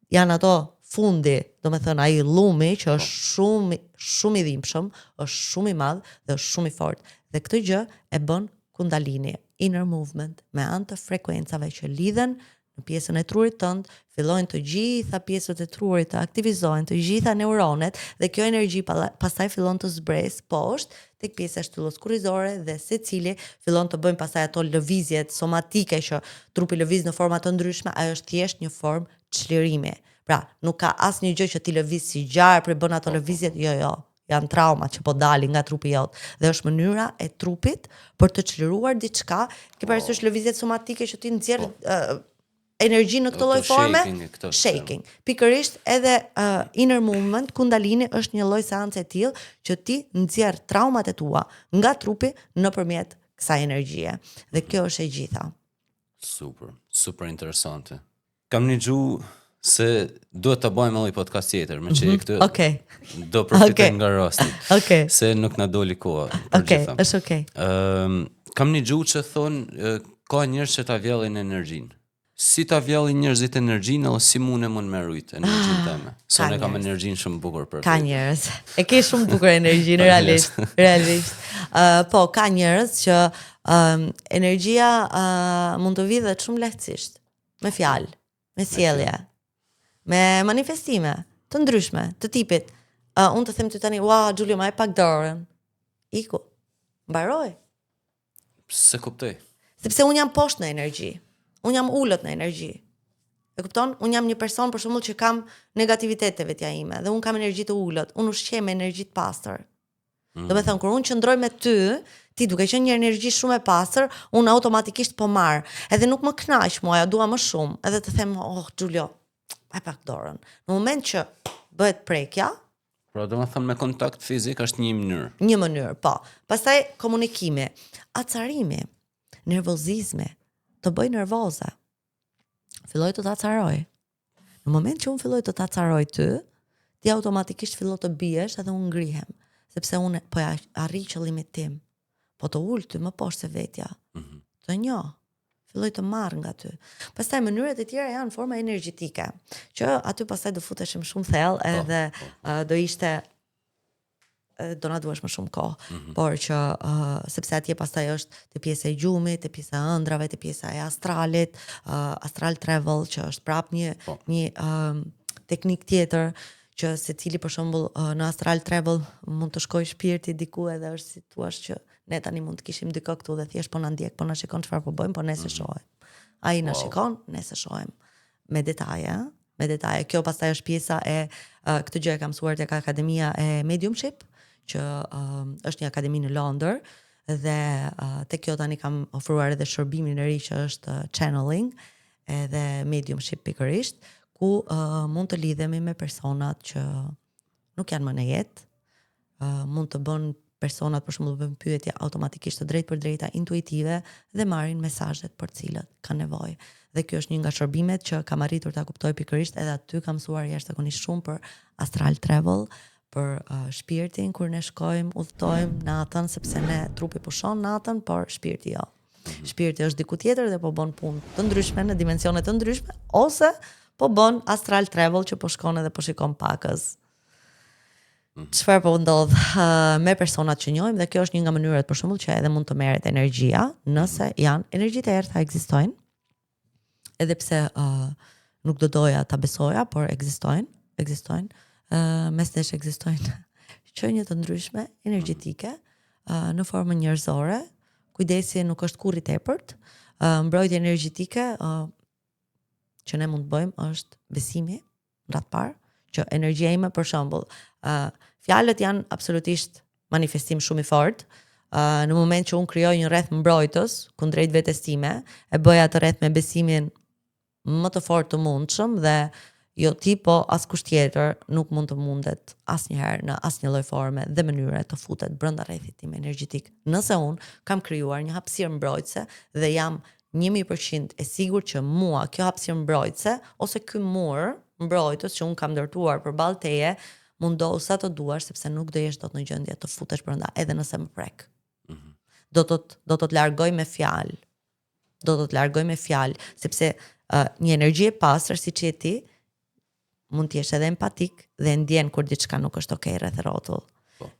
janë ato fundi, do me thënë ai llumi që është shumë i dhimbshëm, është shumë i madh dhe është shumë i fortë. Dhe këtë gjë e bën Kundalini, Inner Movement, me anë të frekuencave që lidhen në pjesën e trurit tënd, fillojnë të gjitha pjesët e trurit të aktivizohen, të gjitha neuronet dhe kjo energji pastaj fillon të zbresë poshtë tek pjesa e shtyllës kurrizore dhe secili fillon të bëjnë pastaj ato lëvizjet somatike që trupi lëviz në forma të ndryshme, ajo është thjesht një formë çlirimi. Pra, nuk ka asnjë gjë që ti lëviz si gjarë për bën ato lëvizjet, jo. Janë traumat që po dalin nga trupi jot dhe është mënyra e trupit për të çliruar diçka, ke parasysh lëvizjet somatike që ti nxjerr energji në këtë lloj forme, shaking. Pikërisht edhe Inner Movement, Kundalini është një lloj seance e tillë që ti nxjerr traumat e tua nga trupi nëpërmjet kësaj energjie. Dhe kjo është e gjitha. Super interesante. Kam një gjuhë se duhet të bëjmë edhe podcast tjetër, me që këtë do përfitojmë nga rasti, se nuk na doli koha për gjitha. Është okay. Kam një gjuhë që thonë, ka njerëz që ta vjellin energjinë. Si ta vjellin njerëzit energjinë, ose si mune mund me rujt energjinë teme? Sonë kam energjinë shumë bukur për. Ka njerëz. E ke shumë bukur energjinë realisht. Po ka njerëz që energjia mund të vijë shumë lehtësisht, me fjalë, me sjellje, me manifestime të ndryshme, të tipit. Unë të them ty tani, "Ua, Giulio, më e pak dorën." Iku. Mbaroj. Se kuptoj. Sepse unë jam poshtë në energji. Unë jam ullët në energji. E kupton? Unë jam një person për shembull që kam negativitet te vetja ime dhe unë kam energji të ulët. Unë ushqej me energji të pastër. Do me thënë, kur unë qëndroj me ty, ti duke qenë një energji shumë e pastër, unë automatikisht po marr. Edhe nuk më kënaq mua, ja dua më shumë. Edhe të them, Giulio, e pak dorën. Në moment që bëhet prekja, Pra do të thënë me kontakt fizik është një mënyrë. një mënyrë, po. Pastaj komunikimi, acarimi, nervozizmi, të bëj nervoze. Filloj të acaroj. Në moment që unë filloj të acaroj ty, ti automatikisht filloj të biesh edhe unë ngrihem. Sepse unë po arri qëllimin tim. Po të ul ty më poshtë se vetja. Të njoh. Filloj të marr nga ty. Pastaj mënyrat e tjera janë forma energjetike, që aty pastaj do futeshim shumë thellë edhe do ishte do na duash më shumë kohë, por që sepse atje pastaj është te pjesa e gjumit, te pjesa e ëndrave, te pjesa e astralit, astral travel që është prap një teknik tjetër që secili për shembull në astral travel mund të shkojë shpirti diku edhe është si thua që ne tani mund të kishim dikë këtu dhe thjesht po na ndjek, po na shikon çfarë po bëjmë, po ne se shohim. Ai na shikon, ne se shohim me detaje, me detaje. Kjo pastaj është pjesa e këtë gjë e kam mësuar tek Akademia e Mediumship, që është një akademi në Londër dhe tek kjo tani kam ofruar edhe shërbimin e ri që është channeling edhe mediumship pikërisht, ku mund të lidhemi me personat që nuk janë më në jetë, mund të bën personat për shembull bën pyetje automatikisht të drejtë për drejta intuitive dhe marrin mesazhet për cilët kanë nevojë. Dhe kjo është një nga shërbimet që kam arritur ta kuptoj pikërisht, edhe aty kam mësuar jashtëzakonisht shumë për astral travel, për shpirtin kur ne shkojmë, udhtojmë natën, sepse ne trupi pushon natën, por shpirti jo. Shpirti është diku tjetër dhe po bën punë të ndryshme në dimensione të ndryshme, ose po bën astral travel që po shkon edhe po shikon pakës. Çfarë po ndodh me personat që njohim, dhe kjo është një nga mënyrat për shembull që edhe mund të merret energjia, nëse janë energjitë e errta ekzistojnë. Edhe pse nuk do doja ta besoja, por ekzistojnë. Mes nesh ekzistojnë qenie të ndryshme energjetike në formën njerëzore. Kujdesi nuk është kurrë i tepërt. Mbrojtja energjetike që ne mund të bëjmë është besimi, në radhë parë, që energjia ime për shembull, fjalët janë absolutisht manifestim shumë i fortë. Në moment që unë krijoj një rreth mbrojtës kundrejt vetes time, e bëj atë rreth me besimin më të fortë të mundshëm dhe jo ti, po askush tjetër nuk mund të mundet asnjëherë në asnjë lloj forme dhe mënyre të futet brenda rrethit tim energjetik. Nëse unë kam krijuar një hapësirë mbrojtëse dhe jam 1000% e sigurt që mua kjo hapësirë mbrojtëse ose ky mur mbrojtës që unë kam ndërtuar përballë teje mundohu sa të duash, sepse nuk do jesh dot në gjendje të futesh brenda edhe nëse më prek. Do të largoj me fjalë. Do të largoj me fjalë, sepse një energji e pastër siç je ti mund të jesh edhe empatik dhe ndjen kur diçka nuk është okay rreth rrotull.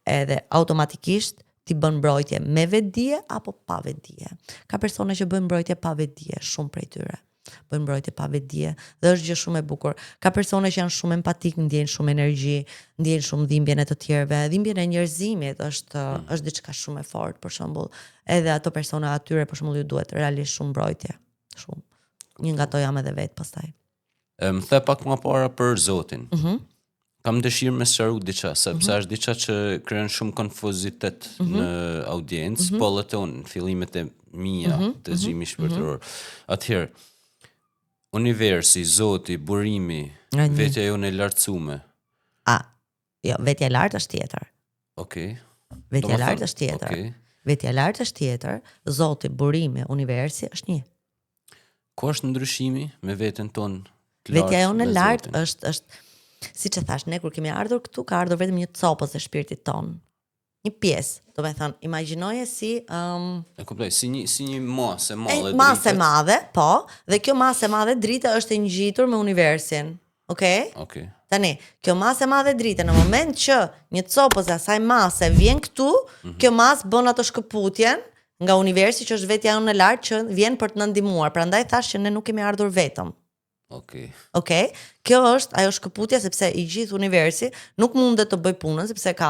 Edhe automatikisht ti bën mbrojtje me vetdije apo pa vetdije. Ka persona që bëjnë mbrojtje pa vetdije, shumë prej tyre. Bëjnë mbrojtje pa vetdije dhe është gjë shumë e bukur. Ka persona që janë shumë empatik, ndjejnë shumë energji, ndjejnë shumë dhimbjen e të tjerëve. Dhimbjen e njerëzimit është diçka shumë e fortë, për shembull. Edhe ato persona atyre për shembull ju duhet realisht shumë mbrojtje. Shumë. Një nga ato jam edhe vetë pastaj. Më the pak më para për Zotin. Kam dëshirë me sqaru diçka, sepse është diçka që krijon shumë konfuzitet në audiencë, po edhe unë në fillimet e mia të zgjimit shpirtëror. Atëherë, universi, Zoti, burimi, vetja jone e lartësume. Jo, vetja e lartë është tjetër. Okej. Vetja e lartë është tjetër. Vetja e lartë është tjetër, Zoti, burimi, universi është një. Ku është ndryshimi me veten tonë? Vetja jone e lartë është siç e thash, ne kur kemi ardhur këtu, ka ardhur vetëm një copës e shpirtit ton. Një pjesë, do të thënë, imagjinoje si e kuptoj, si një masë e madhe. Masë e madhe, po, dhe kjo masë e madhe drita është e ngjitur me universin. Okej? Tani, kjo masë e madhe drita në moment që një copës e asaj mase vjen këtu, kjo masë bën ato shkëputjen nga universi që është vetja jonë e lartë që vjen për të na ndihmuar. Prandaj thash që ne nuk kemi ardhur vetëm. Okej. Kjo është ajo shkëputja sepse i gjithë universi nuk mundet të bëj punën sepse ka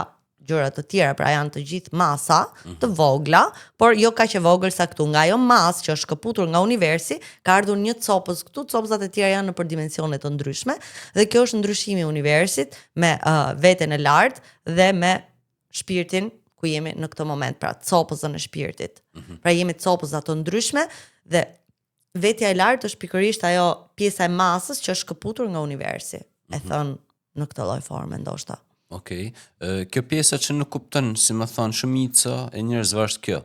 gjëra të tjera, pra janë të gjithë masa të vogla, por jo kaq e vogël sa këtu. Nga ajo masë që është shkëputur nga universi, ka ardhur një copës këtu, copëzat e tjera janë në përdimensione të ndryshme, dhe kjo është ndryshimi i universit me veten e lartë dhe me shpirtin ku jemi në këtë moment, pra copëzën e shpirtit. Pra jemi copëza të ndryshme dhe vetja e lartë është pikërisht ajo pjesa e masës që është shkëputur nga universi. E thënë në këtë lloj forme ndoshta. Okej. Kjo pjesa që nuk kupton, si më thon shumica e njerëzve është kjo.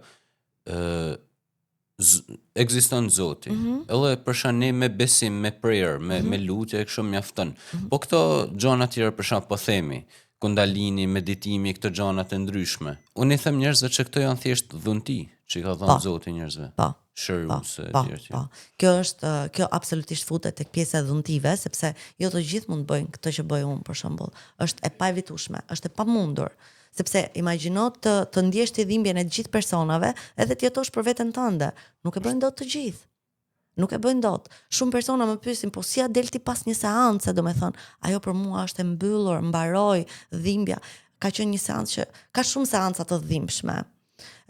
Ekziston Zoti. Edhe për shkak ne me besim, me prayer, me lutje kështu mjafton. Po këto gjëra të tjera për shkak po themi, kundalini, meditimi, këto gjëra të ndryshme. Unë i them njerëzve që këto janë thjesht dhunti, që i ka dhënë Zoti njerëzve. Po. Kjo absolutisht futet tek pjesa e dhuntive, sepse jo të gjithë mund të bëjnë këtë që bëj unë për shembull. Është e pavitueshme, është e pamundur, sepse imagjino të ndjesh ti dhimbjen e të gjithë personave, edhe të jetosh për veten tënde. Nuk e bëjnë dot të gjithë. Nuk e bëjnë dot. Shumë persona më pyesin, po si a del ti pas një seance, domethënë, ajo për mua është e mbyllur, mbaroi dhimbja. Ka qenë një seancë që ka shumë seanca të dhimbshme.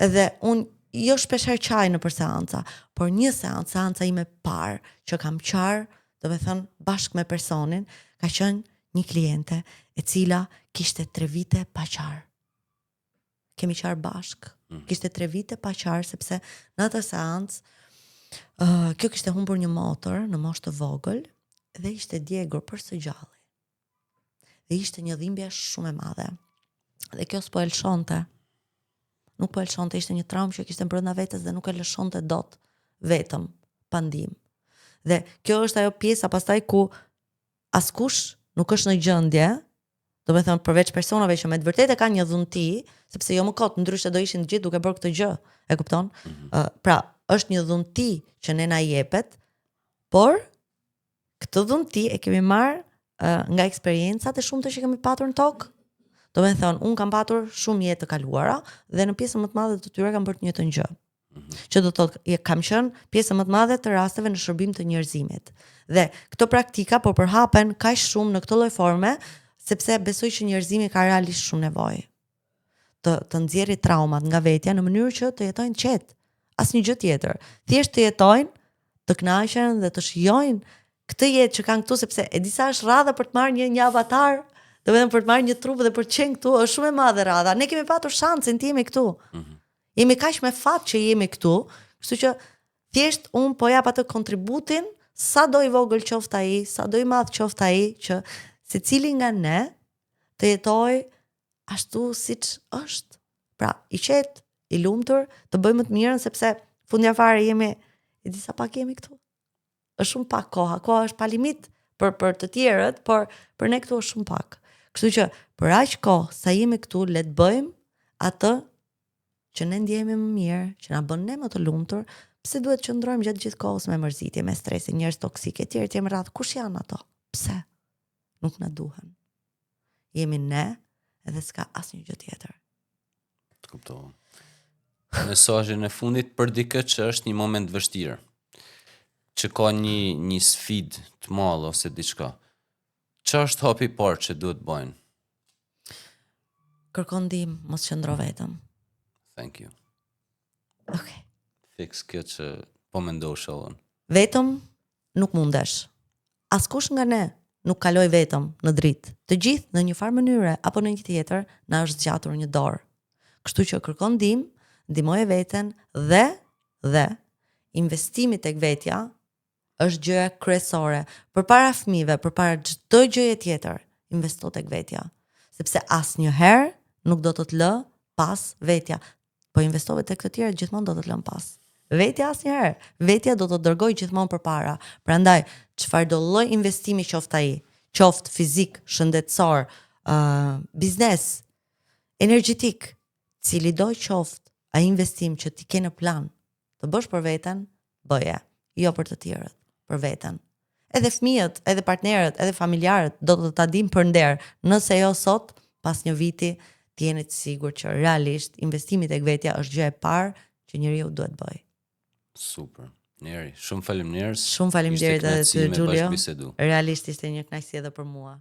Edhe unë jo shpeshherë qaj në për seanca, por një seanca ime parë që kam qarë, domethënë bashkë me personin, ka qenë një kliente e cila kishte 3 vite pa qarë. Kemi qarë bashkë, kishte 3 vite pa qarë, sepse në atë seancë, kjo kishte humbur një motor në moshë të vogël dhe ishte djegur për së gjalli. Dhe ishte një dhimbje shumë e madhe. Dhe kjo s'po e lëshonte. Nuk po e lëshonte, ishte një traumë që kishte brenda vetes dhe nuk e lëshonte dot vetëm pa ndihmë. Dhe kjo është ajo pjesa pastaj ku askush nuk është në gjendje, domethënë përveç personave që me të vërtetë kanë një dhunti, sepse jo më kot, ndryshe do ishin të gjithë duke bërë këtë gjë, e kupton? Pra, është një dhunti që ne na jepet, por këtë dhunti e kemi marrë nga eksperiencat e shumta që kemi patur në tokë. Do me thonë, unë kam patur shumë jetë të kaluara dhe në pjesën më të madhe të tyre kam bërë të njëjtën gjë. Që do të thotë, kam qenë pjesën më të madhe të rasteve në shërbim të njerëzimit. Dhe këto praktika po përhapen kaq shumë në këtë lloj forme, sepse besoj që njerëzimi ka realisht shumë nevojë të nxjerrë traumat nga vetja në mënyrë që të jetojnë qetë. Asnjë gjë tjetër. Thjesht të jetojnë, të kënaqen dhe të shijojnë këtë jetë që kanë këtu, sepse e disa është radha për të marrë një avatar. Do vetëm për të marrë një trup dhe për të qenë këtu, është shumë e madhe radha. Ne kemi patur shansin të jemi këtu. Jemi kaq me fat që jemi këtu, kështu që thjesht un po jap atë kontributin, sa do i vogël qoftë ai, sa do i madh qoftë ai, që secili nga ne të jetojë ashtu siç është. Pra, i qetë, i lumtur, të bëjmë të mirën, sepse fundjavare jemi, e disa pak jemi këtu. Është shumë pak koha është pa limit për të tjerët, por për ne këtu është shumë pak. Kështu që për aq kohë sa jemi këtu, le të bëjmë atë që ne ndjehemi më mirë, që na bën ne më të lumtur, pse duhet të qëndrojmë gjatë gjithë kohës me mërzitje, me stres, njerëz toksik e tjerë me radhë. Kush janë ato? Pse? Nuk na duhen. Jemi ne edhe s'ka asnjë gjë tjetër. Të kuptova. Mesazhin e fundit për dikë që është një moment vështirë, që ka një sfidë të madhe ose diçka. Çfarë është hapi i parë që duhet bëjnë? Kërkon ndihmë, mos qëndro vetëm. Thank you. Okay. Fix kjo që po mendosha unë. Vetëm nuk mundesh. Askush nga ne nuk kaloi vetëm në dritë. Të gjithë në një farë mënyre apo në një tjetër na është zgjatur një dorë. Kështu që kërkon ndihmë, ndihmoje veten dhe investimi tek vetja është gjëja kryesore. Përpara fëmijëve, përpara çdo gjëje tjetër, investo tek vetja, sepse asnjëherë nuk do të lë pas vetja. Po investove tek të tjerë, gjithmonë do të të lën pas. Vetja asnjëherë. Vetja do të dërgojë gjithmonë përpara. Prandaj, çfarë do lloj investimi qoftë ai, qoftë fizik, shëndetësor, biznes, energjetik, cili do qoftë ai investim që ti ke në plan të bësh për veten, bëje, jo për të tjerët, për veten. Edhe fëmijët, edhe partnerët, edhe familjarët do të ta dinë për nder, nëse jo sot, pas një viti, të jeni të sigurt që realisht investimi tek vetja është gjë e parë që njeriu duhet bëj. Super. Neri, shumë faleminderit. Shumë faleminderit edhe ty, Giulio. Realisht ishte një kënaqësi edhe për mua.